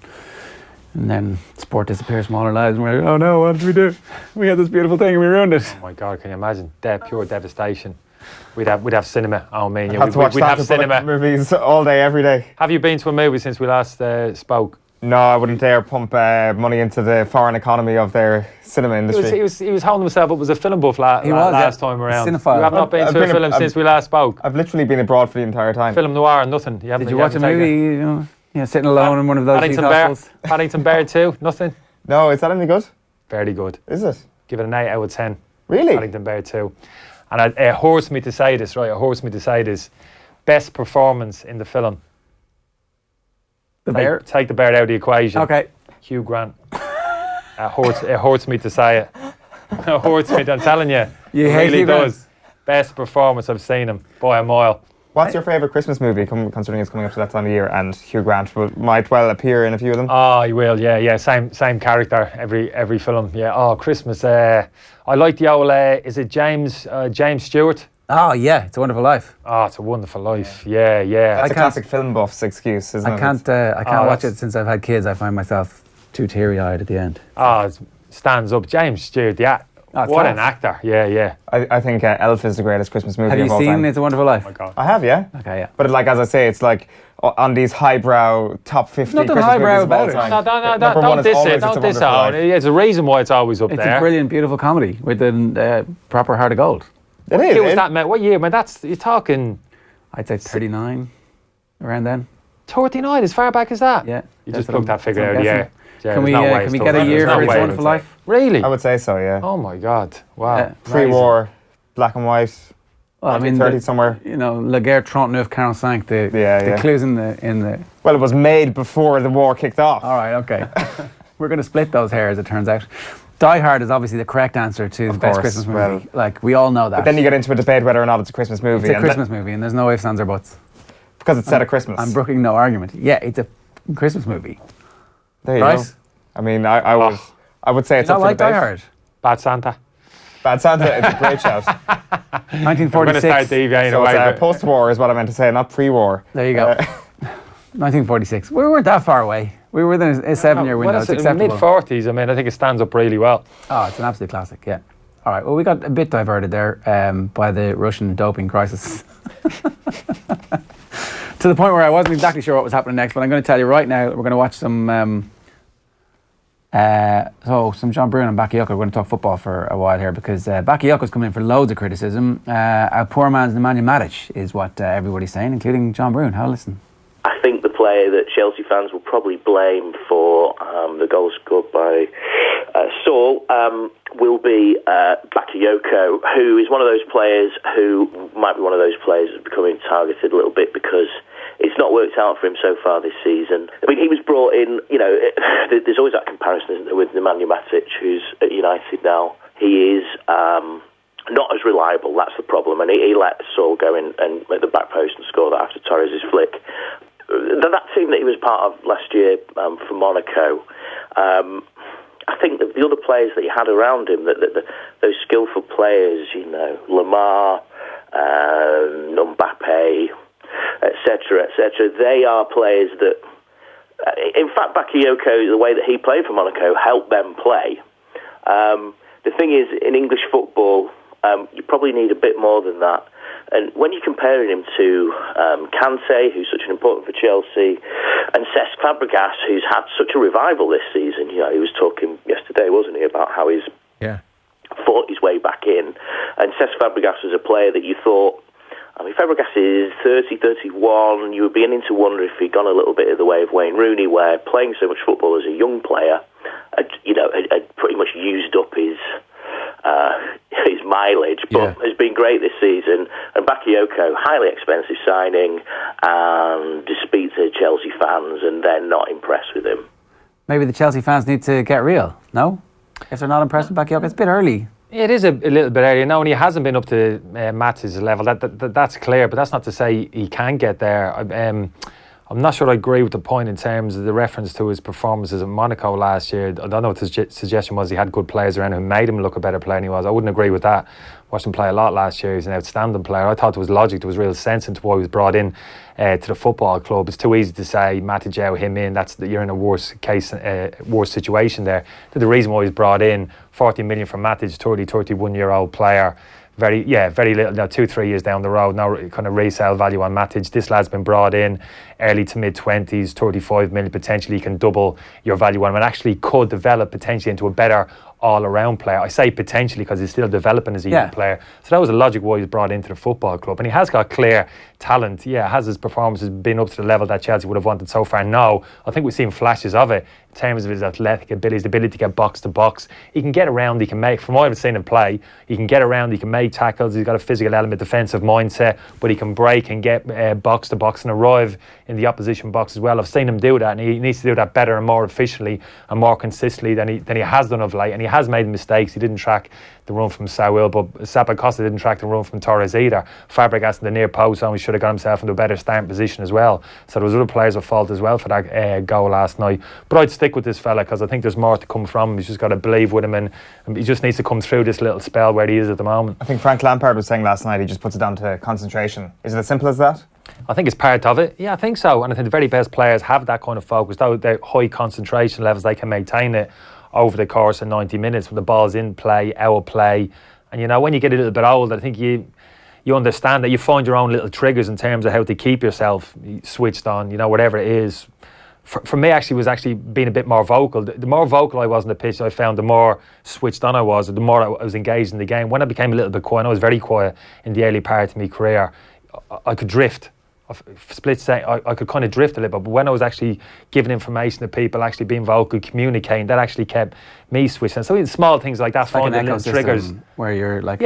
then sport disappears from all our lives and we're like, oh no, what did we do? We had this beautiful thing and we ruined it. Oh my God, can you imagine? Pure devastation. We'd have cinema. Oh man, have to watch we'd have Sandra Bullock cinema. movies all day, every day. Have you been to a movie since we last spoke? No, I wouldn't dare pump money into the foreign economy of their cinema industry. He was holding himself up as a film buff last time around. Cinephile. You have not been I've to a been film since we last spoke. I've literally been abroad for the entire time. Film noir, nothing. Did you watch a movie, sitting alone in one of those hostels? Paddington Bear 2, nothing. No, is that any good? Very good. Is it? Give it an 8 out of 10. Really? Paddington Bear 2. And it hurts me to say this, right? It hurts me to say this. Best performance in the film. The bear? Take the bear out of the equation. Okay. Hugh Grant. It hurts me to say it. It hurts me. I'm telling you. You it hate really Hugh Grant? does. Best performance I've seen him by a mile. What's your favourite Christmas movie, considering it's coming up to that time of year, and Hugh Grant might well appear in a few of them? Oh, he will. Yeah. Same character every film. Yeah. Oh, Christmas. I like the old. Is it James Stewart? Oh yeah, It's a Wonderful Life. Oh, It's a Wonderful Life. Yeah. That's a classic film buff's excuse, isn't it? I can't watch it since I've had kids. I find myself too teary-eyed at the end. Oh, it stands up. James Stewart. Yeah. Oh, what class. an actor. Yeah. I think Elf is the greatest Christmas movie Have you of all seen time. It's a Wonderful Life? Oh my God. I have, yeah. Okay, yeah. But like, as I say, it's like on these highbrow top 50 Nothing Christmas highbrow movies of all about it. time. No, Number one don't is diss always it. It's a Don't diss Wonderful Life. it. There's a reason why it's always up It's there. a brilliant, beautiful comedy with a proper heart of gold. It What is. year was that, mate? What year, man? You're talking I'd say 39, around then. 39, as far back as that? Yeah. You That's just what plucked that figure that's out of what the I'm air. guessing. Yeah, Can there's we no way get a year no for It's way. a Wonderful Life? Really? I would say so, yeah. Oh my God! Wow. Yeah. Pre-war, black and white, Well, I mean, 1930 somewhere. La Guerre 39 45, the clues in the. Well, it was made before the war kicked off. All right, okay. We're going to split those hairs, it turns out. Die Hard is obviously the correct answer to the best course, Christmas movie. well. Like, we all know that. But then you get into a debate whether or not it's a Christmas movie. It's a Christmas movie, and there's no ifs, ands, or buts. Because it's set at Christmas. I'm brooking no argument. Yeah, it's a Christmas movie. There you Right? go. I mean, I would say Do it's you up not for like Die debate. Hard? Bad Santa. Bad Santa, it's a great shout. I'm going to start 1946. deviating So away. it's post-war is what I meant to say, not pre-war. There you go. 1946. We weren't that far away. We were within a 7-year window. It's acceptable. Mid-40s, I mean, I think it stands up really well. Oh, it's an absolute classic, yeah. All right, well, we got a bit diverted there by the Russian doping crisis. To the point where I wasn't exactly sure what was happening next, but I'm going to tell you right now, we're going to watch some John Brewin and Bakayoko. We're going to talk football for a while here because Bakayoko's coming in for loads of criticism. A poor man's Nemanja Matic is what everybody's saying, including John Brewin. Have a listen. I think the player that Chelsea fans will probably blame for the goal scored by Saul will be Bakayoko. Bakayoko, who is one of those players who might be one of those players who's becoming targeted a little bit because it's not worked out for him so far this season. I mean, he was brought in, there's always that comparison, isn't there, with Nemanja Matic, who's at United now. He is not as reliable, that's the problem, and he let Saul go in and at the back post and score that after Torres' flick. That team that he was part of last year for Monaco, I think the other players that he had around him, those skillful players, Lamar, Mbappe, etc., they are players that, in fact, Bakayoko, the way that he played for Monaco, helped them play. The thing is, in English football, you probably need a bit more than that. And when you're comparing him to Kante, who's such an important for Chelsea, and Cesc Fabregas, who's had such a revival this season, he was talking yesterday, wasn't he, about how he's fought his way back in. And Cesc Fabregas was a player that you thought, Fabregas is 30, 31. You were beginning to wonder if he'd gone a little bit of the way of Wayne Rooney, where playing so much football as a young player, had pretty much used up his mileage, but has been great this season. And Bakayoko, highly expensive signing, and speak to Chelsea fans, and they're not impressed with him. Maybe the Chelsea fans need to get real, no? If they're not impressed with Bakayoko, it's a bit early. It is a little bit early now, and he hasn't been up to Matt's level. That's clear, but that's not to say he can get there. I'm not sure I agree with the point in terms of the reference to his performances in Monaco last year. I don't know what the suggestion was. He had good players around him who made him look a better player than he was. I wouldn't agree with that. Watched him play a lot last year. He's an outstanding player. I thought there was logic, there was real sense into why he was brought in to the football club. It's too easy to say, Matijao, him in, you're in a worse situation there. The reason why he's brought in, 40 million for Matic, 31-year-old player. Very little, 2-3 years down the road, now kind of resale value on Matic. This lad's been brought in early to mid-20s, 35 million, potentially can double your value on him and actually could develop potentially into a better all-around player. I say potentially because he's still developing as a young player. So that was the logic why he was brought into the football club. And he has got clear talent. Has his performances been up to the level that Chelsea would have wanted so far? No. I think we've seen flashes of it in terms of his athletic abilities, the ability to get box to box. He can get around, he can make, from what I've seen him play, he can get around, he can make tackles, he's got a physical element, defensive mindset, but he can break and get box to box and arrive in the opposition box as well. I've seen him do that, and he needs to do that better and more efficiently and more consistently than he has done of late. And he has made mistakes. He didn't track the run from Saúl, but Zappacosta didn't track the run from Torres either. Fabregas in the near post only should have got himself into a better starting position as well. So there was other players at fault as well for that goal last night. But I'd stick with this fella because I think there's more to come from him. He's just got to believe with him, and he just needs to come through this little spell where he is at the moment. I think Frank Lampard was saying last night he just puts it down to concentration. Is it as simple as that? I think it's part of it. Yeah, I think so. And I think the very best players have that kind of focus. Though they're high concentration levels, they can maintain it over the course of 90 minutes when the ball's in play, out play. And when you get a little bit older, I think you understand that you find your own little triggers in terms of how to keep yourself switched on, whatever it is. For me, actually, was being a bit more vocal. The more vocal I was on the pitch, I found the more switched on I was, the more I was engaged in the game. When I became a little bit quiet, I was very quiet in the early part of my career, I could drift. Split second, I could kind of drift a little bit, but when I was actually giving information to people, actually being vocal, communicating, that actually kept me switching. So small things like that, it's like finding little triggers where you're like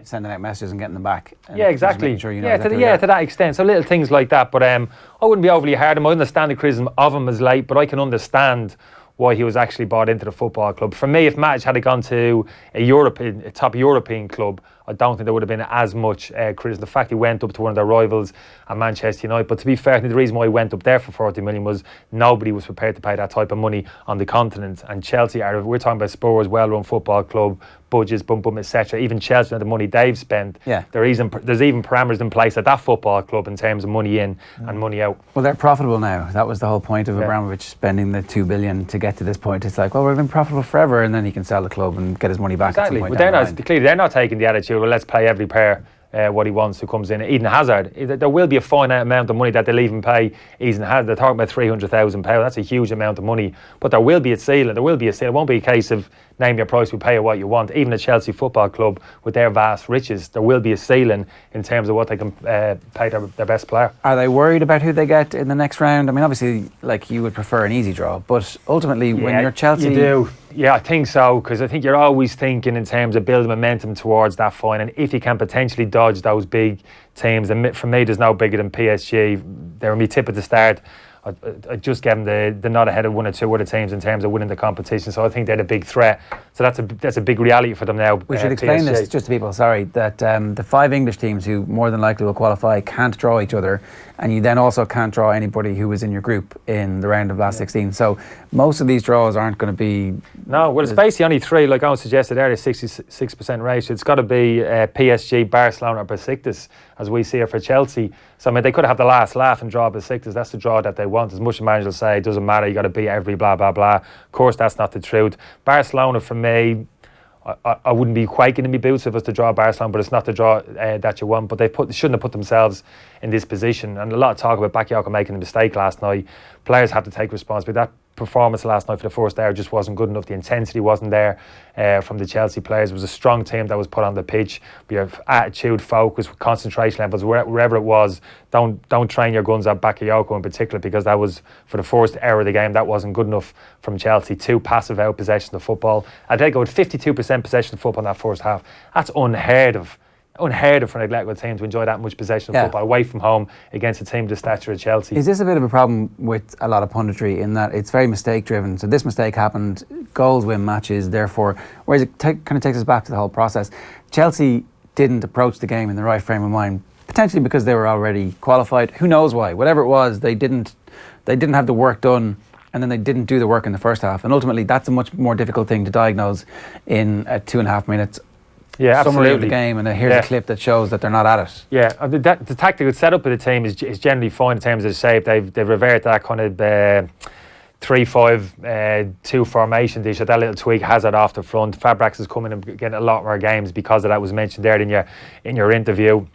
sending out messages and getting them back. Exactly. Sure to that extent. So little things like that. But I wouldn't be overly hard on him. I understand the criticism of him as late, but I can understand why he was actually brought into the football club. For me, if Matic had gone to a top European club, I don't think there would have been as much criticism. The fact he went up to one of their rivals at Manchester United, but to be fair, I think the reason why he went up there for 40 million was nobody was prepared to pay that type of money on the continent. And Chelsea we're talking about Spurs, well-run football club, budgets, etc. Even Chelsea and the money they've spent, there's even parameters in place at that football club in terms of money in and money out. Well, they're profitable now. That was the whole point of Abramovich spending the 2 billion to get to this point. It's like, well, we've been profitable forever, and then he can sell the club and get his money back. Exactly. At some point But they're not taking the attitude, well, let's pay every player what he wants who comes in. Eden Hazard, there will be a finite amount of money that they'll even pay Eden Hazard. They're talking about £300,000. That's a huge amount of money. But there will be a ceiling. It won't be a case of name your price, we pay you what you want. Even a Chelsea Football Club with their vast riches, there will be a ceiling in terms of what they can pay their best player. Are they worried about who they get in the next round? I mean, obviously, like, you would prefer an easy draw, but ultimately when you're Chelsea... You do. Yeah, I think so, because I think you're always thinking in terms of building momentum towards that final. And if you can potentially dodge those big teams, and for me, there's no bigger than PSG. They're my tip at the start. I just gave them the nod ahead of one or two other teams in terms of winning the competition. So I think they're the big threat. So that's a big reality for them now. We should explain this just to people, that the 5 English teams who more than likely will qualify can't draw each other, and you then also can't draw anybody who was in your group in the round of last 16. So most of these draws aren't going to be... No, well, it's basically only 3, like I suggested earlier, 66% ratio. It's got to be PSG, Barcelona or Besiktas, as we see it for Chelsea. So, I mean, they could have the last laugh and draw Besiktas. That's the draw that they want. As much as managers will say, it doesn't matter, you got to beat every blah, blah, blah. Of course, that's not the truth. Barcelona, for me, I wouldn't be quaking in my boots if it was to draw Barcelona, but it's not the draw that you want. But they shouldn't have put themselves in this position. And a lot of talk about Bakayoko making a mistake last night. Players have to take responsibility. That performance last night for the first hour just wasn't good enough. The intensity wasn't there from the Chelsea players. It was a strong team that was put on the pitch. We have attitude, focus, concentration levels, wherever it was. Don't train your guns at Bakayoko in particular, because that was, for the first hour of the game, that wasn't good enough from Chelsea. 2 passive out possession of football. Atletico with 52% possession of football in that first half. That's unheard of. Unheard of for an Atletico team to enjoy that much possession of football away from home against a team of the stature of Chelsea. Is this a bit of a problem with a lot of punditry in that it's very mistake driven? So this mistake happened, goals win matches, therefore, whereas it kind of takes us back to the whole process. Chelsea didn't approach the game in the right frame of mind, potentially because they were already qualified. Who knows why? Whatever it was, they didn't have the work done, and then they didn't do the work in the first half. And ultimately, that's a much more difficult thing to diagnose in 2.5 minutes. Yeah, summary absolutely. of the game, and here's a clip that shows that they're not at it. Yeah, the tactical setup of the team is generally fine in terms of the shape. They've reverted that kind of 3-5-2 formation. They shot that little tweak, Hazard off the front. Fabregas is coming and getting a lot more games because of that. Was mentioned there in your interview.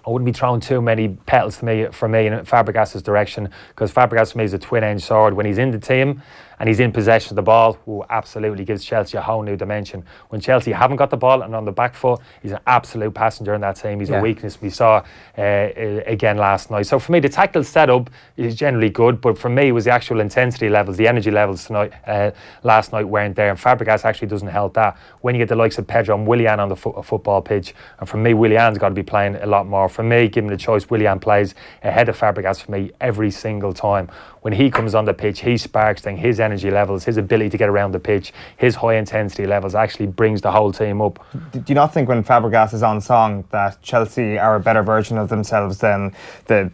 I wouldn't be throwing too many petals for me in Fabregas' direction, because Fabregas for me is a twin-edged sword. When he's in the team and he's in possession of the ball, who absolutely gives Chelsea a whole new dimension. When Chelsea haven't got the ball and on the back foot, he's an absolute passenger in that team. He's a weakness we saw again last night. So for me, the tactical setup is generally good, but for me, it was the actual intensity levels, the energy levels last night weren't there, and Fabregas actually doesn't help that. When you get the likes of Pedro and Willian on the football pitch, and for me, Willian's got to be playing a lot more. For me, given the choice, Willian plays ahead of Fabregas for me every single time. When he comes on the pitch, he sparks things. His energy levels, his ability to get around the pitch, his high intensity levels actually brings the whole team up. Do you not think when Fabregas is on song that Chelsea are a better version of themselves than the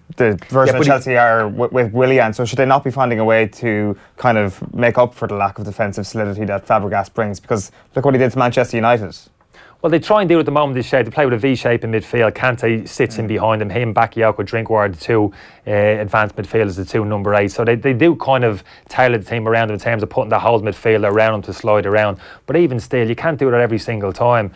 version of Chelsea are with Willian? So should they not be finding a way to kind of make up for the lack of defensive solidity that Fabregas brings? Because look what he did to Manchester United. Well, they try and do it at the moment, this shape. They play with a V shape in midfield. Kante sits in behind him. Him, Bakayoko, Drinkwater, the 2 advanced midfielders, the 2 number 8. So they do kind of tailor the team around them in terms of putting the whole midfielder around them to slide around. But even still, you can't do it every single time.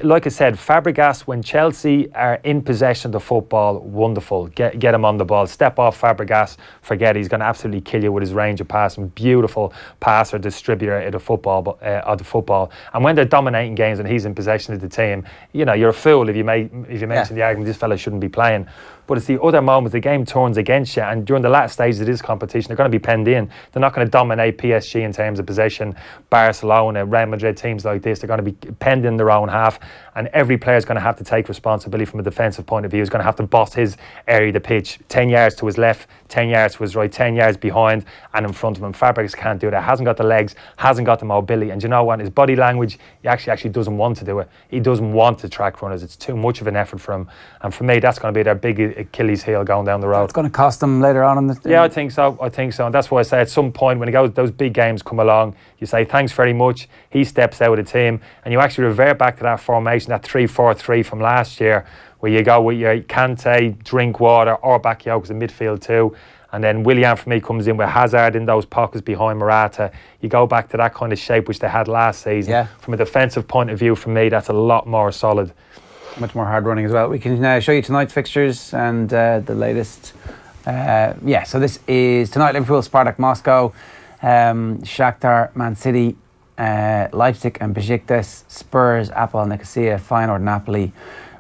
Like I said, Fabregas, when Chelsea are in possession of the football, wonderful. Get him on the ball. Step off Fabregas, forget it. He's going to absolutely kill you with his range of passing. Beautiful passer, distributor of the football. And when they're dominating games and he's in possession of the team, you know, you're a fool if you mention the argument this fella shouldn't be playing. But it's the other moments, the game turns against you, and during the last stages of this competition, they're going to be penned in. They're not going to dominate PSG in terms of possession. Barcelona, Real Madrid, teams like this, they're going to be penned in their own half, and every player is going to have to take responsibility from a defensive point of view. He's going to have to boss his area of the pitch, 10 yards to his left, 10 yards to his right, 10 yards behind and in front of him. Fabregas can't do that. Hasn't got the legs, hasn't got the mobility, and you know what? His body language, he actually doesn't want to do it. He doesn't want to track runners. It's too much of an effort for him, and for me, that's going to be their big Achilles heel going down the road. It's going to cost them later on in the... Yeah, I think so, and that's why I say at some point when those big games come along, you say thanks very much, he steps out of the team, and you actually revert back to that formation, that 3-4-3 from last year, where you go with your Kante, Drinkwater or Bakayoko in midfield too, and then Willian for me comes in with Hazard in those pockets behind Morata. You go back to that kind of shape which they had last season. Yeah. From a defensive point of view, for me, that's a lot more solid. Much more hard running as well. We can show you tonight's fixtures and the latest. So this is tonight: Liverpool, Spartak Moscow, Shakhtar, Man City, Leipzig and Besiktas, Spurs, Apple, Nicosia, Feyenoord, Napoli,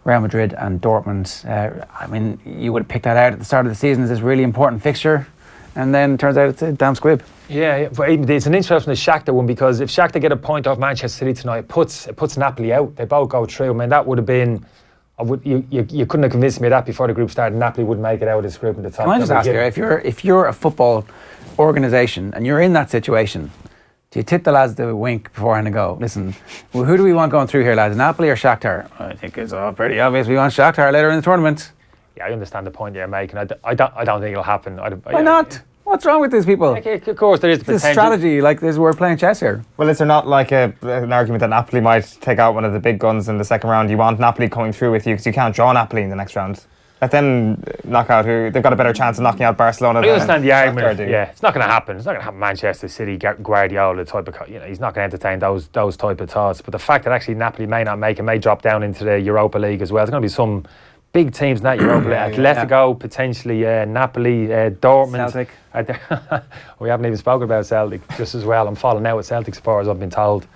Real Madrid and Dortmund. I mean, you would have picked that out at the start of the season as this really important fixture. and then it turns out it's a damn squib. Yeah, but it's an interesting Shakhtar one, because if Shakhtar get a point off Manchester City tonight, it puts Napoli out. They both go through. I mean, that would have been. You couldn't have convinced me of that before the group started. Napoli would make it out of this group in the top. Can I just ask you, if you're a football organisation and you're in that situation, do you tip the lads the wink beforehand and go, listen, well, who do we want going through here, lads? Napoli or Shakhtar? I think it's all pretty obvious. We want Shakhtar later in the tournament. Yeah, I understand the point you're making. I don't think it'll happen. Why not? What's wrong with these people? Of course, there is the potential. It's strategy, like we're playing chess here. Well, is there not like an argument that Napoli might take out one of the big guns in the second round? You want Napoli coming through with you because you can't draw Napoli in the next round. Let them knock out who they've got a better chance of knocking out Barcelona. I understand the argument. Yeah, it's not going to happen. It's not going to happen. Manchester City, Guardiola type of, he's not going to entertain those type of thoughts. But the fact that actually Napoli may not make it, may drop down into the Europa League as well. There's going to be some big teams in that Europa League. Atletico, potentially Napoli, Dortmund. Celtic. We haven't even spoken about Celtic just as well. I'm falling out with Celtic supporters, I've been told.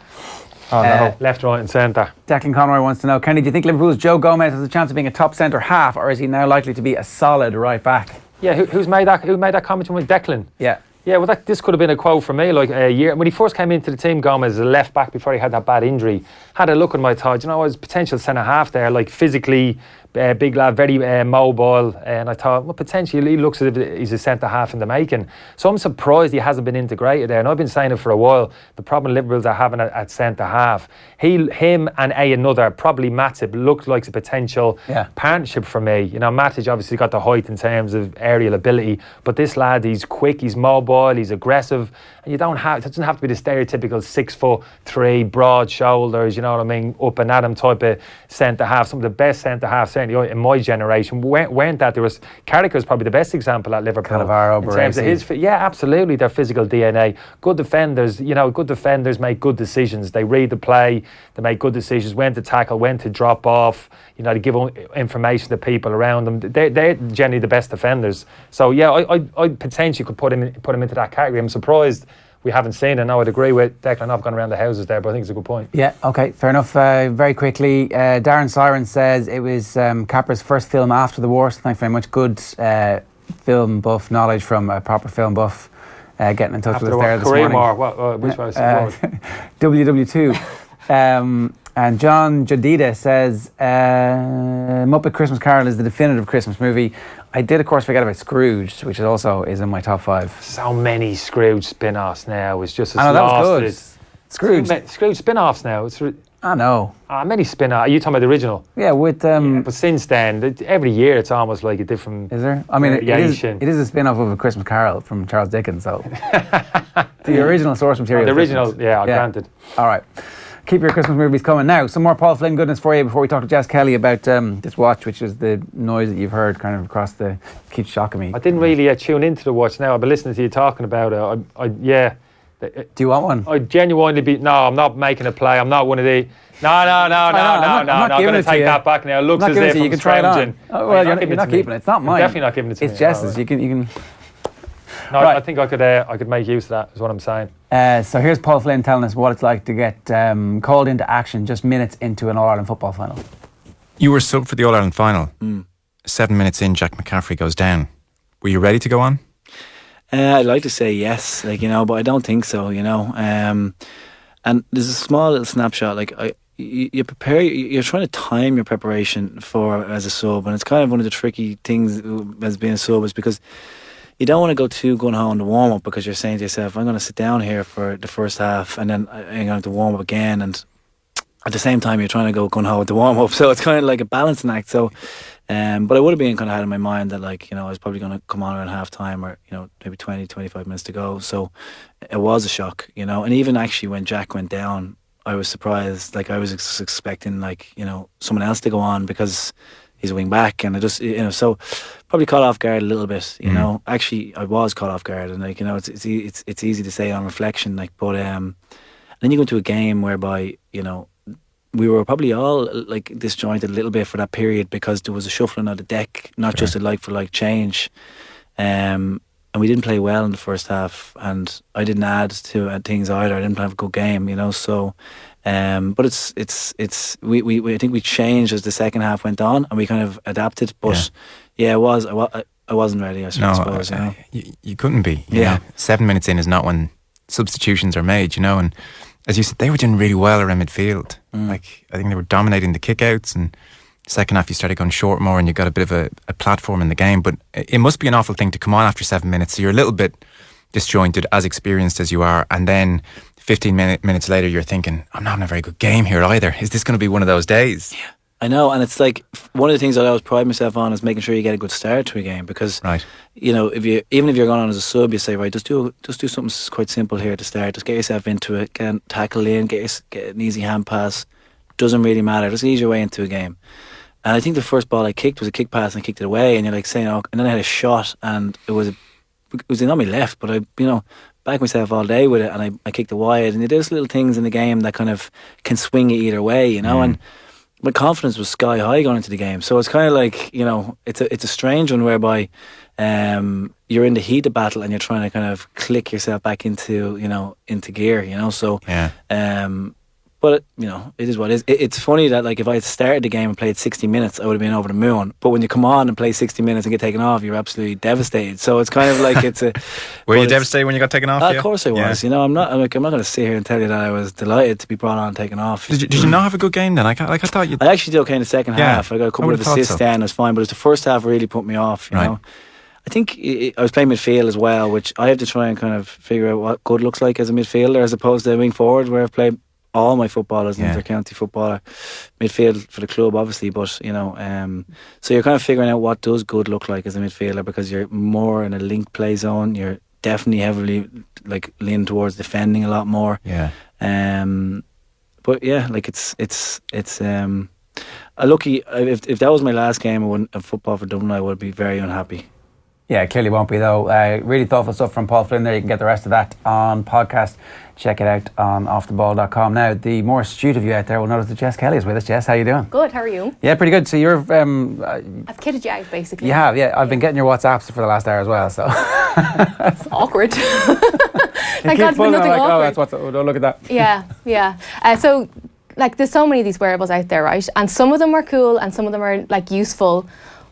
Oh, no. Left, right and centre. Declan Conroy wants to know, Kenny, do you think Liverpool's Joe Gomez has a chance of being a top centre half, or is he now likely to be a solid right back? Yeah, who made that comment with Declan? Yeah. Yeah, well, this could have been a quote from me like a year. When he first came into the team, Gomez as a left back before he had that bad injury, had a look at my thought, his potential centre half there, like physically, big lad, very mobile, and I thought, well, potentially he looks as if he's a centre half in the making. So I'm surprised he hasn't been integrated there, and I've been saying it for a while. The problem Liverpool's are having at centre half, him and another, probably Matip, looked like a potential partnership for me. Matic obviously got the height in terms of aerial ability, but this lad, he's quick, he's mobile, he's aggressive, and it doesn't have to be the stereotypical 6'3", broad shoulders, up and at him type of centre half. Some of the best centre halves certainly in my generation weren't that. There was Carragher's probably the best example at Liverpool Cannavaro, in terms of his absolutely, their physical DNA. Good defenders, good defenders make good decisions. They read the play, they make good decisions, when to tackle, when to drop off, to give information to people around them. They're generally the best defenders. So yeah, I potentially could put him into that category. I'm surprised we haven't seen it. Now, I'd agree with Declan. I've gone around the houses there, but I think it's a good point. Yeah, okay, fair enough. Very quickly, Darren Siren says it was Capra's first film after the war, so thanks very much. Good film buff knowledge from a proper film buff getting in touch After with us there this morning. Which one is it? WW2. And John Jadida says Muppet Christmas Carol is the definitive Christmas movie. I did, of course, forget about Scrooge, which is in my top 5. So many Scrooge spin-offs now. It's just as I know, that lost. was good. Scrooge spin-offs now. I know. Many spin-offs. Are you talking about the original? Yeah, with... but since then, every year it's almost like a different... Is there? I mean, it is a spin-off of A Christmas Carol from Charles Dickens, so... the original source material. The original, granted. All right. Keep your Christmas movies coming. Now, some more Paul Flynn goodness for you before we talk to Jess Kelly about this watch, which is the noise that you've heard kind of across the... keeps shocking me. I didn't really tune into the watch now. I've been listening to you talking about it. Do you want one? I genuinely No, I'm not making a play. I'm not one of the... No. I'm going to take that back now. It looks as if I'm you can try it on. Oh, well, you're not keeping it. It's not mine. I'm definitely not giving it to me. It's Jess's. You can... No, right. I think I could make use of that, is what I'm saying. So here's Paul Flynn telling us what it's like to get called into action just minutes into an All-Ireland football final. You were subbed for the All-Ireland final. 7 minutes in, Jack McCaffrey goes down. Were you ready to go on? I'd like to say yes, but I don't think so, And there's a small little snapshot, you prepare. You're trying to time your preparation as a sub, and it's kind of one of the tricky things as being a sub is because you don't want to go too gung-ho in the warm-up because you're saying to yourself, I'm going to sit down here for the first half and then I'm going to have to warm up again, and at the same time you're trying to go gung-ho with the warm-up, so it's kind of like a balancing act. So but I would have been kind of had in my mind that I was probably going to come on around half-time or maybe 20-25 minutes to go, so it was a shock, and even actually when Jack went down I was surprised. I was expecting someone else to go on because he's a wing back, and I just so probably caught off guard a little bit. Actually I was caught off guard, and it's easy to say on reflection, but then you go into a game whereby we were probably all disjointed a little bit for that period because there was a shuffling of the deck, not just a like for like change, and we didn't play well in the first half, and I didn't add to things either. I didn't have a good game, so. But we I think we changed as the second half went on, and we kind of adapted. But it was I wasn't ready. I suppose. You couldn't be. You know? 7 minutes in is not when substitutions are made. You know, and as you said, they were doing really well around midfield. Like I think they were dominating the kickouts, and second half you started going short more, and you got a bit of a platform in the game. But it must be an awful thing to come on after 7 minutes. So you're a little bit disjointed, as experienced as you are, and then 15 minutes later you're thinking, I'm not having a very good game here either. Is this going to be one of those days? Yeah, I know. And it's like one of the things that I always pride myself on is making sure you get a good start to a game, because you know, even if you're going on as a sub, you say, right, just do something quite simple here to start. Just get yourself into it, tackle in, get an easy hand pass. Doesn't really matter. Just ease your way into a game. And I think the first ball I kicked was a kick pass, and I kicked it away, and you're like saying, oh, and then I had a shot, and it was in on my left, but I, you know, backed myself all day with it, and I kicked it wide. And there's little things in the game that kind of can swing it either way, you know. And my confidence was sky high going into the game. So it's kind of like, you know, it's a strange one whereby you're in the heat of battle and you're trying to kind of click yourself back into gear, you know. So but you know, it is what it is. It's funny that like if I had started the game and played 60 minutes, I would have been over the moon. But when you come on and play 60 minutes and get taken off, you're absolutely devastated. So it's kind of like it's a. Were you devastated when you got taken off? Of course I was. You know, I'm not going to sit here and tell you that I was delighted to be brought on and taken off. Did you not have a good game then? I thought you. I actually did okay in the second half. I got a couple of assists then. It was fine, but it was the first half really put me off. You know. I think I was playing midfield as well, which I have to try and kind of figure out what good looks like as a midfielder as opposed to wing forward, where I've played all my footballers, inter-county footballer, midfield for the club obviously, but you know, so you're kind of figuring out what does good look like as a midfielder, because you're more in a link play zone. You're definitely heavily like leaning towards defending a lot more. But yeah, like it's a lucky. If that was my last game of football for Dublin, I would be very unhappy. Yeah, clearly won't be though. Really thoughtful stuff from Paul Flynn there. You can get the rest of that on podcast. Check it out on offtheball.com. Now, the more astute of you out there will notice that Jess Kelly is with us. Jess, how you doing? Good, how are you? Yeah, pretty good. So you're... I've kidded you out, basically. You have, yeah. I've been getting your WhatsApps for the last hour as well, so... It's awkward. Thank God, it's been nothing awkward. Oh, that's what's... Oh, look at that. Yeah. So, like, there's so many of these wearables out there, right? And some of them are cool and some of them are, like, useful.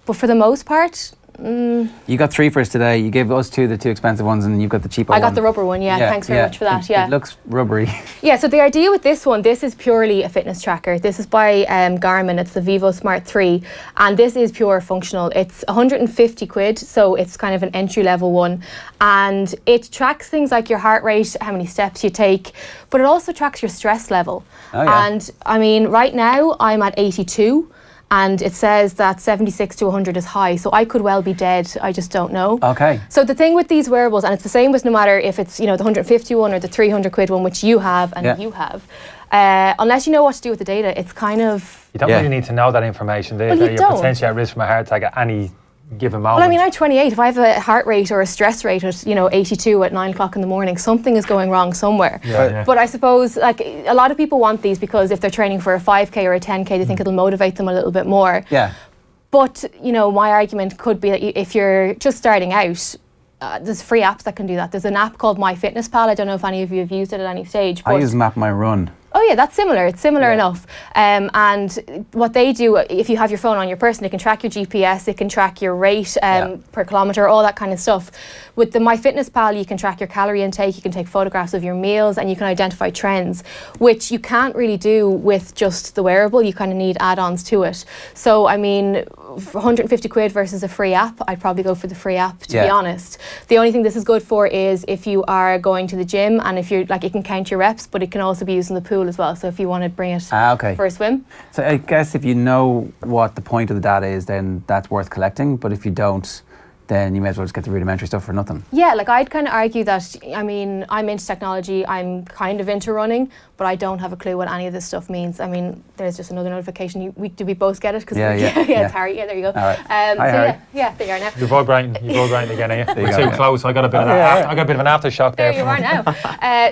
But for the most part... You got 3 for us today. You gave us 2, the 2 expensive ones, and you've got the cheaper one. I got the rubber one, thanks very much for that. It looks rubbery. Yeah, so the idea with this one, this is purely a fitness tracker. This is by Garmin. It's the Vivo Smart 3, and this is pure functional. It's 150 quid, so it's kind of an entry level one, and it tracks things like your heart rate, how many steps you take, but it also tracks your stress level. And I mean, right now I'm at 82. And it says that 76 to 100 is high, so I could well be dead. I just don't know. Okay. So the thing with these wearables, and it's the same with no matter if it's, you know, the 150 one or the 300 quid one, which you have and you have, unless you know what to do with the data, it's kind of... You don't really need to know that information, do you? Well, you You're potentially at risk from a heart attack at any given moment. Well, I mean, I'm 28. If I have a heart rate or a stress rate at, 82 at 9 o'clock in the morning, something is going wrong somewhere. But I suppose, like, a lot of people want these because if they're training for a 5K or a 10K, they think it'll motivate them a little bit more. Yeah. But, my argument could be that if you're just starting out, there's free apps that can do that. There's an app called MyFitnessPal. I don't know if any of you have used it at any stage. I use Map My Run. Oh yeah, that's similar. It's similar enough. And what they do, if you have your phone on your person, it can track your GPS, it can track your rate per kilometre, all that kind of stuff. With the MyFitnessPal, you can track your calorie intake, you can take photographs of your meals, and you can identify trends, which you can't really do with just the wearable. You kind of need add-ons to it. So, I mean, for 150 quid versus a free app, I'd probably go for the free app, to be honest. The only thing this is good for is if you are going to the gym, and if you're, like, it can count your reps, but it can also be used in the pool as well. So if you want to bring it for a swim. So I guess if you know what the point of the data is, then that's worth collecting. But if you don't, then you may as well just get the rudimentary stuff for nothing. Yeah, like I'd kind of argue that, I mean, I'm into technology, I'm kind of into running, but I don't have a clue what any of this stuff means. I mean, there's just another notification. Did we both get it? Cause it's Harry. Yeah, there you go. All right. Hi, Harry. There you are now. You're vibrating again, are you? We're too close. I got a bit of an aftershock there. There you are now.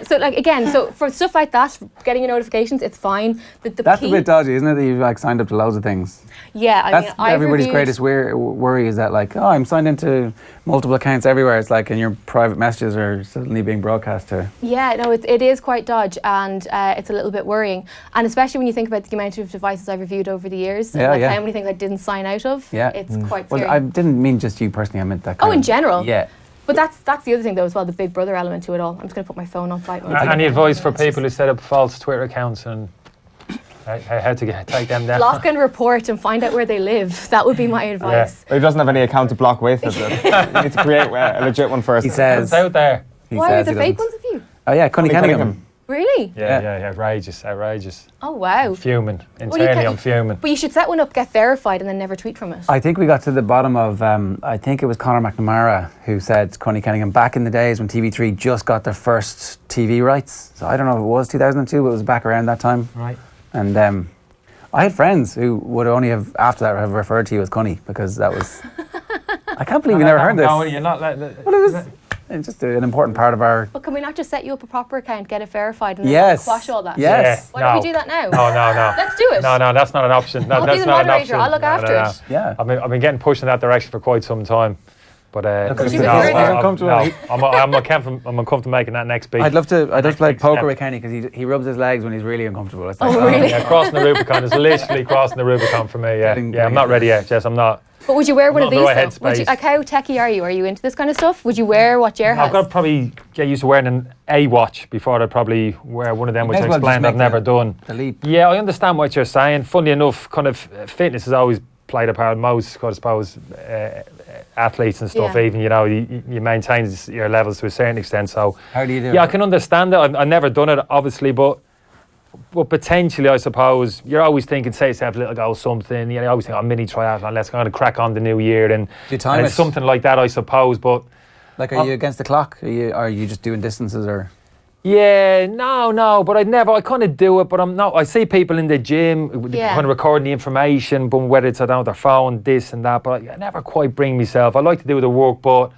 So like again, so for stuff like that, getting your notifications, it's fine. That's a bit dodgy, isn't it? That you've like signed up to loads of things. Yeah, that's everybody's greatest worry is that like, oh, I'm signed into to multiple accounts everywhere. It's like, and your private messages are suddenly being broadcast to. Yeah, no, it is quite dodge, and it's a little bit worrying. And especially when you think about the amount of devices I've reviewed over the years, and how many things I didn't sign out of. Yeah. It's quite scary. Well, I didn't mean just you personally. I meant that. In general. Yeah. But that's the other thing though as well, the Big Brother element to it all. I'm just going to put my phone on flight mode. Any advice for people who set up false Twitter accounts and how to take them down? Block and report and find out where they live. That would be my advice. But he doesn't have any account to block with. You need to create a legit one first. He says. It's out there. Why are the fake ones of you? Oh yeah, Kenny Cunningham. Really? Yeah, outrageous. Oh wow. I'm fuming. Internally, I'm fuming. But you should set one up, get verified, and then never tweet from it. I think we got to the bottom of, I think it was Conor McNamara who said Kenny Cunningham back in the days when TV3 just got their first TV rights. So I don't know if it was 2002, but it was back around that time. Right. And I had friends who would only have, after that, have referred to you as Connie because that was... I can't believe you never heard this. No, you're not letting it. Well, it was it's just an important part of our... But can we not just set you up a proper account, get it verified, and then quash all that? Yes. Why don't we do that now? No. Let's do it. No, that's not an option. I'll be the moderator. I'll look after it. Yeah. I've been getting pushed in that direction for quite some time. But I'm uncomfortable making that next beat. I'd love to play poker with Kenny because he rubs his legs when he's really uncomfortable. It's like, really? Yeah, crossing the Rubicon is literally crossing the Rubicon for me. Yeah, I'm not ready yet, Jess. I'm not. But would you wear one of these? Right, like, how techie are you? Are you into this kind of stuff? Would you wear what Jer has? I've got to probably get used to wearing a watch before I'd probably wear one of them, which I explained I've never done. The leap. Yeah, I understand what you're saying. Funnily enough, kind of fitness has always played a part. Most, I suppose, athletes and stuff. Even you maintain your levels to a certain extent. So how do you do it? Yeah, I can understand it. I've never done it, obviously, but potentially, I suppose, you're always thinking, say yourself, little go something. You always think, mini triathlon, let's kind of crack on the new year. And it's something like that, I suppose. But like, are you against the clock? Are you just doing distances or? Yeah, no, but I kind of do it, but I'm not. I see people in the gym kind of recording the information, but whether it's on their phone, this and that, but I never quite bring myself. I like to do the work, but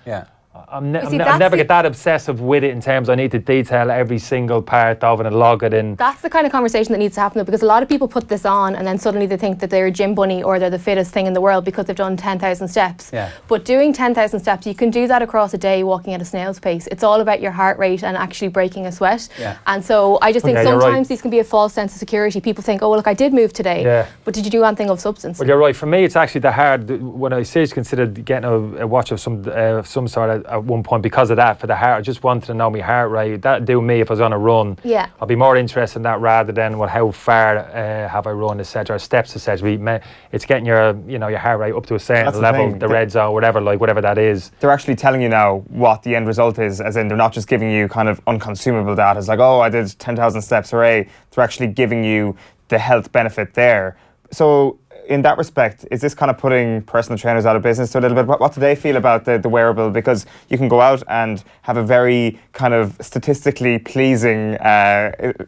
I never get that obsessive with it in terms I need to detail every single part of it and log it in. That's the kind of conversation that needs to happen though, because a lot of people put this on and then suddenly they think that they're a gym bunny or they're the fittest thing in the world because they've done 10,000 steps. Yeah. But doing 10,000 steps, you can do that across a day walking at a snail's pace. It's all about your heart rate and actually breaking a sweat. Yeah. And so I just think sometimes these can be a false sense of security. People think, oh, well, look, I did move today, but did you do anything of substance? Well, you're right. For me, it's actually the hard. When I seriously considered getting a watch of some sort at one point because of that, for the heart, I just wanted to know my heart rate. That'd do me if I was on a run. Yeah. I'd be more interested in that rather than how far have I run, etc. Steps, etc. It's getting your heart rate up to a certain level, the red zone, whatever that is. They're actually telling you now what the end result is, as in they're not just giving you kind of unconsumable data. It's like, oh, I did 10,000 steps, hooray. They're actually giving you the health benefit there. So in that respect, is this kind of putting personal trainers out of business a little bit? What do they feel about the wearable? Because you can go out and have a very kind of statistically pleasing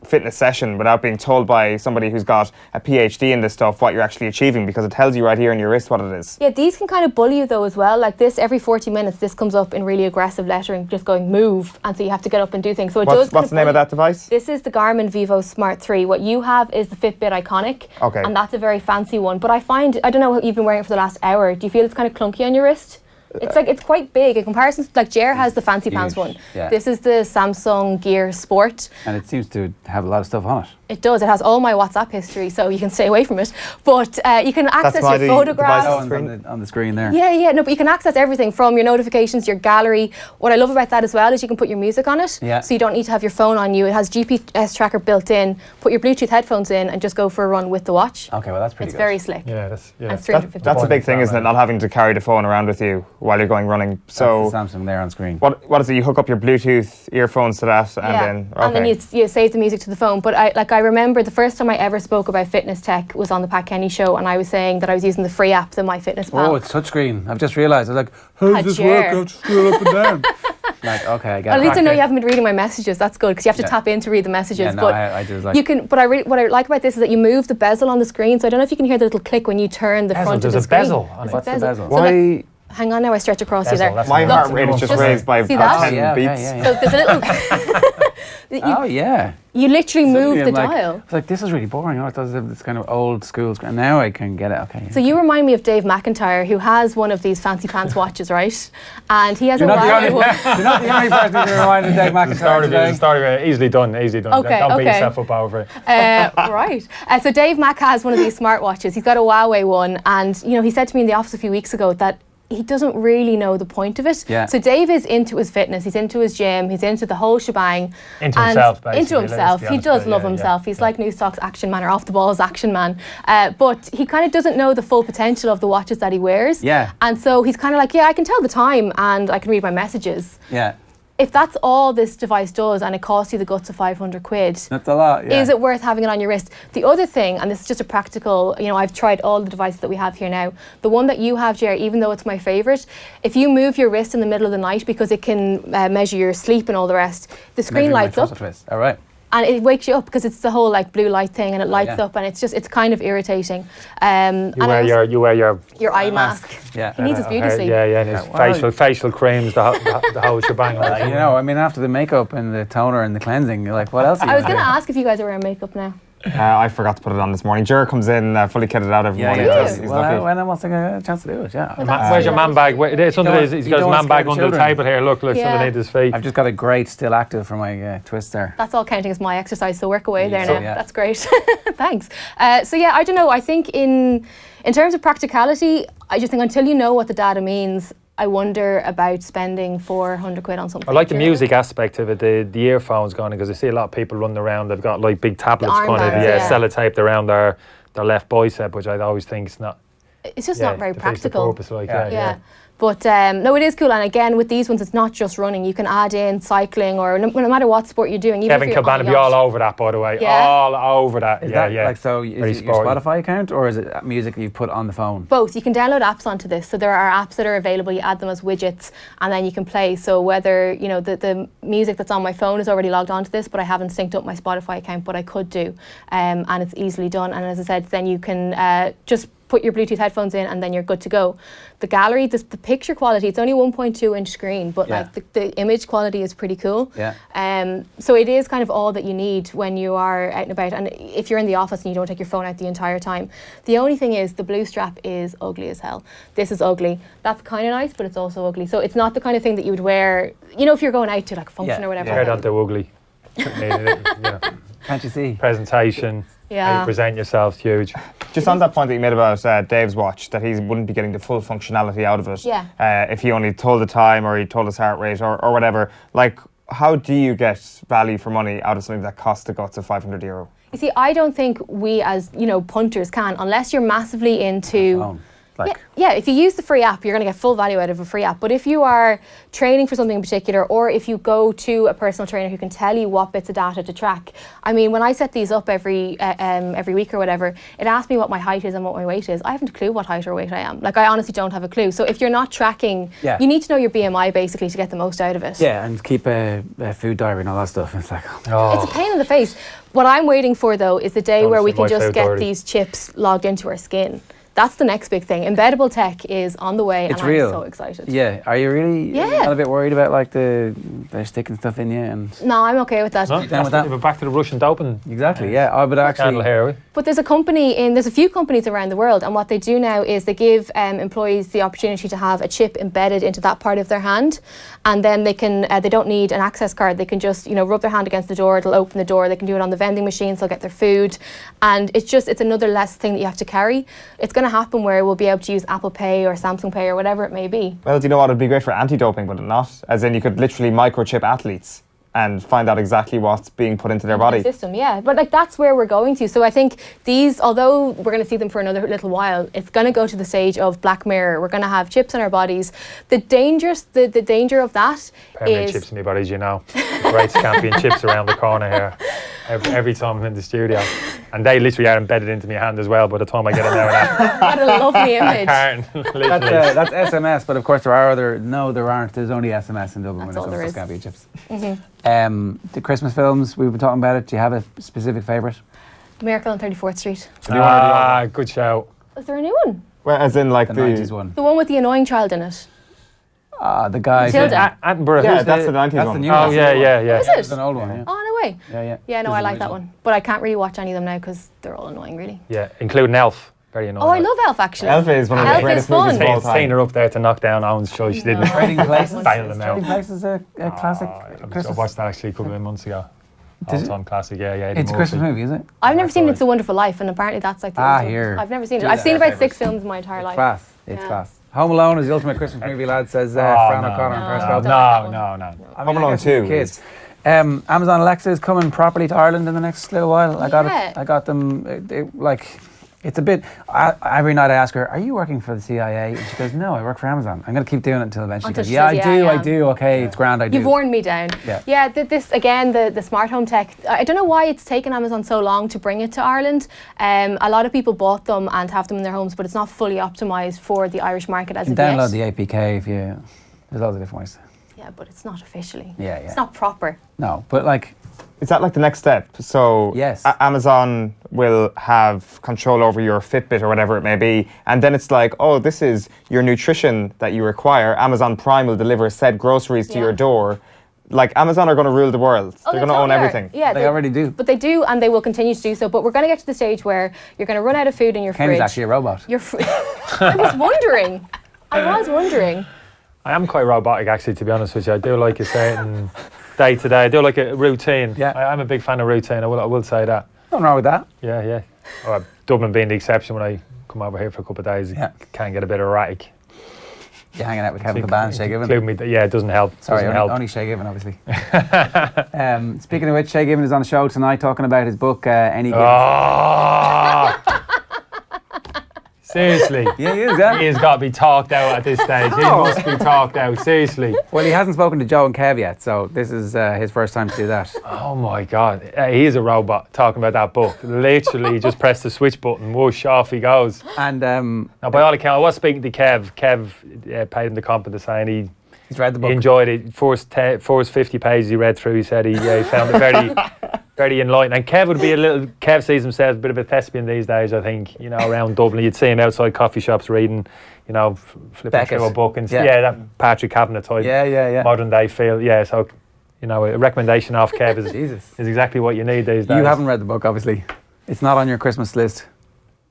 fitness session without being told by somebody who's got a PhD in this stuff what you're actually achieving, because it tells you right here in your wrist what it is. Yeah, these can kind of bully you though as well. Like this, every 40 minutes, this comes up in really aggressive lettering, just going move, and so you have to get up and do things. So what's the name of that device? This is the Garmin Vivo Smart 3. What you have is the Fitbit Iconic, and that's a very fancy one. But I find, I don't know what you've been wearing it for the last hour. Do you feel it's kind of clunky on your wrist? It's quite big in comparison. Like Jer has the fancy pants one. Yeah. This is the Samsung Gear Sport. And it seems to have a lot of stuff on it. It does. It has all my WhatsApp history, so you can stay away from it. But you can access your photographs. On the screen there. Yeah. No, but you can access everything from your notifications, your gallery. What I love about that as well is you can put your music on it. Yeah. So you don't need to have your phone on you. It has GPS tracker built in. Put your Bluetooth headphones in and just go for a run with the watch. Okay, well that's pretty good. It's very slick. Yeah, And $350. That's a big thing, isn't it? Not having to carry the phone around with you while you're going running. So that's the Samsung there on screen. What is it? You hook up your Bluetooth earphones to that, and then you save the music to the phone. But I remember the first time I ever spoke about fitness tech was on the Pat Kenny show, and I was saying that I was using the free app, the MyFitnessPal. Oh, it's touchscreen. I've just realised. I was like, how does this work? I have to scroll up and down. Like, okay, I get it. At least I know you haven't been reading my messages. That's good because you have to tap in to read the messages. Yeah, no, but I do. You can. But what I like about this is that you move the bezel on the screen. So I don't know if you can hear the little click when you turn the front of the screen. There's a bezel on it. What's the bezel? Why? Hang on now, I stretch across you there. My heart rate is just raised by see about that? 10 beats. So there's a little. Oh yeah. You literally move the like, dial. It's like, this is really boring. Oh, it does have this kind of old school screen. Now I can get it. Okay. So you remind me of Dave McIntyre, who has one of these fancy pants watches, right? And he has You're a not, Huawei one. you're not the only person who's reminded Dave McIntyre today. Story, easily done. Okay, Don't beat okay. yourself up over it. Right. So Dave Mack has one of these smartwatches. He's got a Huawei one, and he said to me in the office a few weeks ago that he doesn't really know the point of it. Yeah. So Dave is into his fitness, he's into his gym, he's into the whole shebang. Into himself, basically. Into himself. Let's be He honest does with you, love yeah, himself. yeah, He's yeah. like Newstalk's action man or off the balls action man. But he kind of doesn't know the full potential of the watches that he wears. Yeah. And so he's kind of like, yeah, I can tell the time and I can read my messages. Yeah. If that's all this device does and it costs you the guts of 500 quid, That's a lot. Yeah. is it worth having it on your wrist? The other thing, and this is just a practical, I've tried all the devices that we have here now. The one that you have, Jerry, even though it's my favourite, if you move your wrist in the middle of the night, because it can measure your sleep and all the rest, the screen lights up. All right. And it wakes you up because it's the whole like blue light thing, and it lights up, and it's kind of irritating. You wear your eye mask. Yeah. He needs his beauty sleep. and his facial creams, the whole shebang. After the makeup and the toner and the cleansing, you're like, what else? I was going to ask if you guys are wearing makeup now. I forgot to put it on this morning. Jer comes in fully kitted out every morning. Yeah. He's lucky. When else I get a chance to do it? Yeah. Where's your man bag? He's got his man bag under the table here. Look, underneath his feet. I've just got a great still active for my twist there. That's all counting as my exercise, so work away there So, now. yeah. That's great. Thanks. So yeah, I don't know. I think in terms of practicality, I just think until you know what the data means, I wonder about spending 400 quid on something. I like the music aspect of it, the earphones going, because I see a lot of people running around, they've got like big tablets kind of sellotaped around their left bicep, which I always think is not... It's just not very defeats the practical. purpose, But no, it is cool. And again, with these ones, it's not just running. You can add in cycling or no matter what sport you're doing. Kevin Cabana be all over that, by the way. Yeah. All over that. Is yeah, that yeah. like, so is it your Spotify account or is it music that you put on the phone? Both. You can download apps onto this. So there are apps that are available. You add them as widgets and then you can play. So whether, the music that's on my phone is already logged onto this, but I haven't synced up my Spotify account, but I could do. And it's easily done. And as I said, then you can just put your Bluetooth headphones in and then you're good to go. The gallery, the picture quality, it's only 1.2 inch screen, but like the image quality is pretty cool. Yeah. So it is kind of all that you need when you are out and about. And if you're in the office and you don't take your phone out the entire time. The only thing is the blue strap is ugly as hell. This is ugly. That's kind of nice, but it's also ugly. So it's not the kind of thing that you would wear, if you're going out to like a function or whatever. They're not too ugly. Can't you see? Presentation, how you present yourself, huge. Just on that point that you made about Dave's watch, that he wouldn't be getting the full functionality out of it if he only told the time or he told his heart rate or whatever. Like, how do you get value for money out of something that costs the guts of €500? You see, I don't think we as, punters can, unless you're massively into... Yeah, if you use the free app, you're going to get full value out of a free app. But if you are training for something in particular, or if you go to a personal trainer who can tell you what bits of data to track, I mean, when I set these up every week or whatever, it asks me what my height is and what my weight is. I haven't a clue what height or weight I am. Like, I honestly don't have a clue. So if you're not tracking, you need to know your BMI basically to get the most out of it. Yeah, and keep a food diary and all that stuff. It's like, it's a pain in the face. What I'm waiting for though is the day where we can just get these chips logged into our skin. That's the next big thing. Embeddable tech is on the way, it's and real. I'm so excited. Yeah, are you really not a bit worried about like they're sticking stuff in you? And no, I'm okay with that. No, we're back to the Russian doping. Exactly. Yeah, but actually, but there's a few companies around the world, and what they do now is they give employees the opportunity to have a chip embedded into that part of their hand, and then they can they don't need an access card. They can just rub their hand against the door. It'll open the door. They can do it on the vending machines. They'll get their food, and it's another less thing that you have to carry. It's going to happen where we'll be able to use Apple Pay or Samsung Pay or whatever it may be. Well, do you know what? It'd be great for anti-doping, but not. As in, you could literally microchip athletes and find out exactly what's being put into their body. The system, yeah. But like that's where we're going to. So I think these, although we're going to see them for another little while, it's going to go to the stage of Black Mirror. We're going to have chips in our bodies. The danger of that permanent is chips in my bodies, The great Scampion chips around the corner here. Every time I'm in the studio. And they literally are embedded into my hand as well by the time I get in there. What a lovely image. That's SMS, but of course there are there aren't. There's only SMS in Dublin when it comes to Scampion chips. The Christmas films, we've been talking about it. Do you have a specific favourite? Miracle on 34th Street. Good shout. Is there a new one? Well, as in like the 90s one. The one with the annoying child in it. The guy. Matilda. Attenborough. Yeah, who's that's the 90s That's one. the new Oh one. yeah. Is It's it? an old one, yeah. Oh, no way. Yeah. Yeah, no, This I is like the that original. one. But I can't really watch any of them now because they're all annoying, really. Yeah, including Elf. Very annoying. Oh, I love Elf, actually. Elf is one of Elf the is greatest fun. movies of all Seeing time. her up there to knock down Owen's choice, she didn't. Trading Places. Bail them Trading out. Places is a classic I Christmas. watched that actually a couple of months ago. Did you? All-time classic, yeah. It's a Christmas movie, is it? I've never That's seen all It's a Wonderful Life, and apparently that's like the ultimate. here. I've never seen it. These I've are seen our about favourites. 6 films in my entire life. Class. It's Yeah. class. Home Alone is the ultimate Christmas movie, lad, says Oh, Fran no, O'Connor. no, and First no, World. no. I Home Alone guess for 2 kids. Amazon Alexa is coming properly to Ireland in the next little while. I got Yeah. it. I got them. It's a bit. Every night I ask her, "Are you working for the CIA?" And she goes, "No, I work for Amazon. I'm going to keep doing it until eventually." Until She she goes, says, I "Yeah, do. I I am." do. Okay, it's grand. I do. You've worn me down. Yeah. This again, the smart home tech. I don't know why it's taken Amazon so long to bring it to Ireland. A lot of people bought them and have them in their homes, but it's not fully optimized for the Irish market as You of can yet. download the APK if you. There's loads of different ways. Yeah, but it's not officially. Yeah. It's not proper. No, but like. Is that like the next step? So Yes. Amazon will have control over your Fitbit or whatever it may be, and then it's like, oh, this is your nutrition that you require. Amazon Prime will deliver said groceries to Yeah. your door. Like Amazon are going to rule the world. Oh, They're they going to own totally are. everything. Yeah, They already do. But they do, and they will continue to do so. But we're going to get to the stage where you're going to run out of food in your Kenny's fridge. actually a robot. I was wondering. I am quite robotic, actually, to be honest with you. I do like a certain day to day. I do like a routine. Yeah. I'm a big fan of routine. I will say that. Nothing wrong with that. Yeah. Dublin being the exception when I come over here for a couple of days, Yeah. it can get a bit erratic. You're hanging out with Kevin Caban, Shay Given. Include me, yeah, it doesn't help. Sorry, doesn't help. only Shay Given, obviously. Speaking of which, Shay Given is on the show tonight talking about his book, Any Given. Oh! Seriously. Yeah, he is, yeah. He has got to be talked out at this stage. He Oh. must be talked out, seriously. Well, he hasn't spoken to Joe and Kev yet, so this is his first time to do that. Oh my God. He is a robot talking about that book. Literally, he just pressed the switch button, whoosh, off he goes. And Now, by all accounts, I was speaking to Kev. Kev paid him the compliment saying he's read the book. he enjoyed it. First 50 pages he read through, he said he found it very, very enlightening. And Kev sees himself as a bit of a thespian these days, I think, around Dublin. You'd see him outside coffee shops reading, flipping Beckett. through a book. And Yeah. that Patrick Kavanagh type Yeah. modern day feel. Yeah, so, a recommendation off Kev Jesus. is exactly what you need these days. You haven't read the book, obviously. It's not on your Christmas list.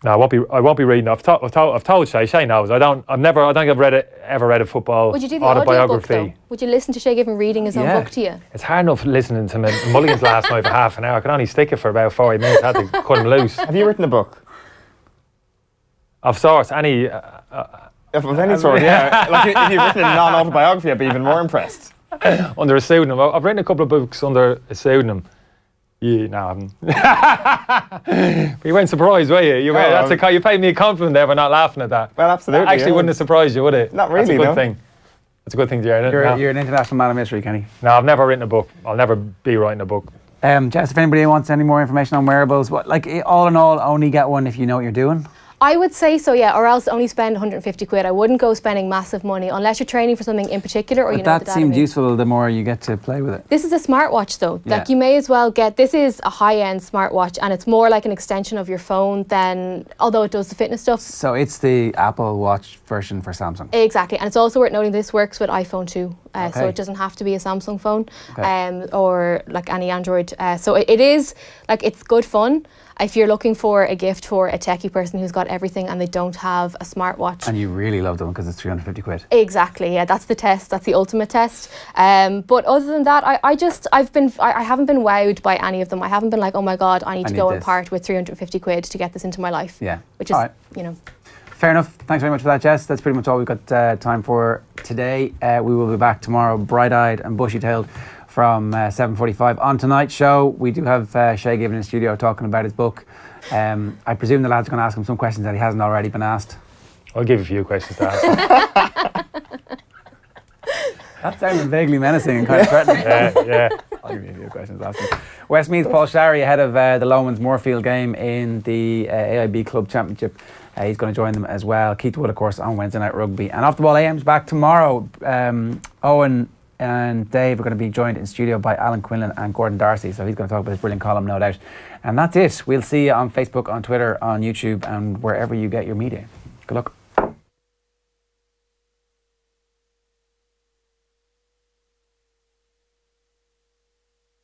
No, I won't be reading. I've told Shay. Shay knows. I don't think I've ever read a football Would you do the audiobook, autobiography. though? Would you listen to Shay Given reading his own Yeah. book to you? It's hard enough listening to Mulligan's last night for half an hour. I could only stick it for about 40 minutes. I had to cut him loose. Have you written a book? Of sorts, any. Of any sort, yeah. Like if you've written a non-autobiography, I'd be even more impressed. Under a pseudonym. I've written a couple of books under a pseudonym. Yeah, no, I haven't. You weren't surprised, were you? You paid me a compliment there for not laughing at that. Well, absolutely. That actually yeah. wouldn't have surprised you, would it? Not That's a really, good no. thing. It's a good thing to hear. You're an international man of mystery, Kenny. No, I've never written a book. I'll never be writing a book. Jess, if anybody wants any more information on wearables, all in all, only get one if you know what you're doing. I would say so, yeah, or else only spend 150 quid. I wouldn't go spending massive money unless you're training for something in particular or But you know the that data seemed moves. useful the more you get to play with it. This is a smartwatch though. Yeah. Like you may as well this is a high-end smartwatch and it's more like an extension of your phone than, although it does the fitness stuff. So it's the Apple Watch version for Samsung. Exactly, and it's also worth noting this works with iPhone too, so Okay. it doesn't have to be a Samsung phone Okay. or like any Android. So it is like it's good fun if you're looking for a gift for a techie person who's got everything and they don't have a smartwatch. And you really love them because it's 350 quid. Exactly, yeah, that's the test. That's the ultimate test. But other than that, I haven't been wowed by any of them. I haven't been like, oh my god, I need to go and this. part with 350 quid to get this into my life. Yeah. Which is, All right. Fair enough. Thanks very much for that, Jess. That's pretty much all we've got time for today. We will be back tomorrow, bright-eyed and bushy-tailed, from 7:45. On tonight's show, we do have Shay Given in the studio talking about his book. I presume the lads are going to ask him some questions that he hasn't already been asked. I'll give you a few questions to ask. That sounded vaguely menacing and kind of threatening. Yeah. I'll give you a few questions to ask him. Westmeath's Paul Sharry ahead of the Lomans Moorfield game in the AIB Club Championship. He's going to join them as well. Keith Wood, of course, on Wednesday Night Rugby. And Off the Ball AM's back tomorrow. Owen and Dave are going to be joined in studio by Alan Quinlan and Gordon Darcy. So he's going to talk about his brilliant column, no doubt. And that's it. We'll see you on Facebook, on Twitter, on YouTube, and wherever you get your media. Good luck.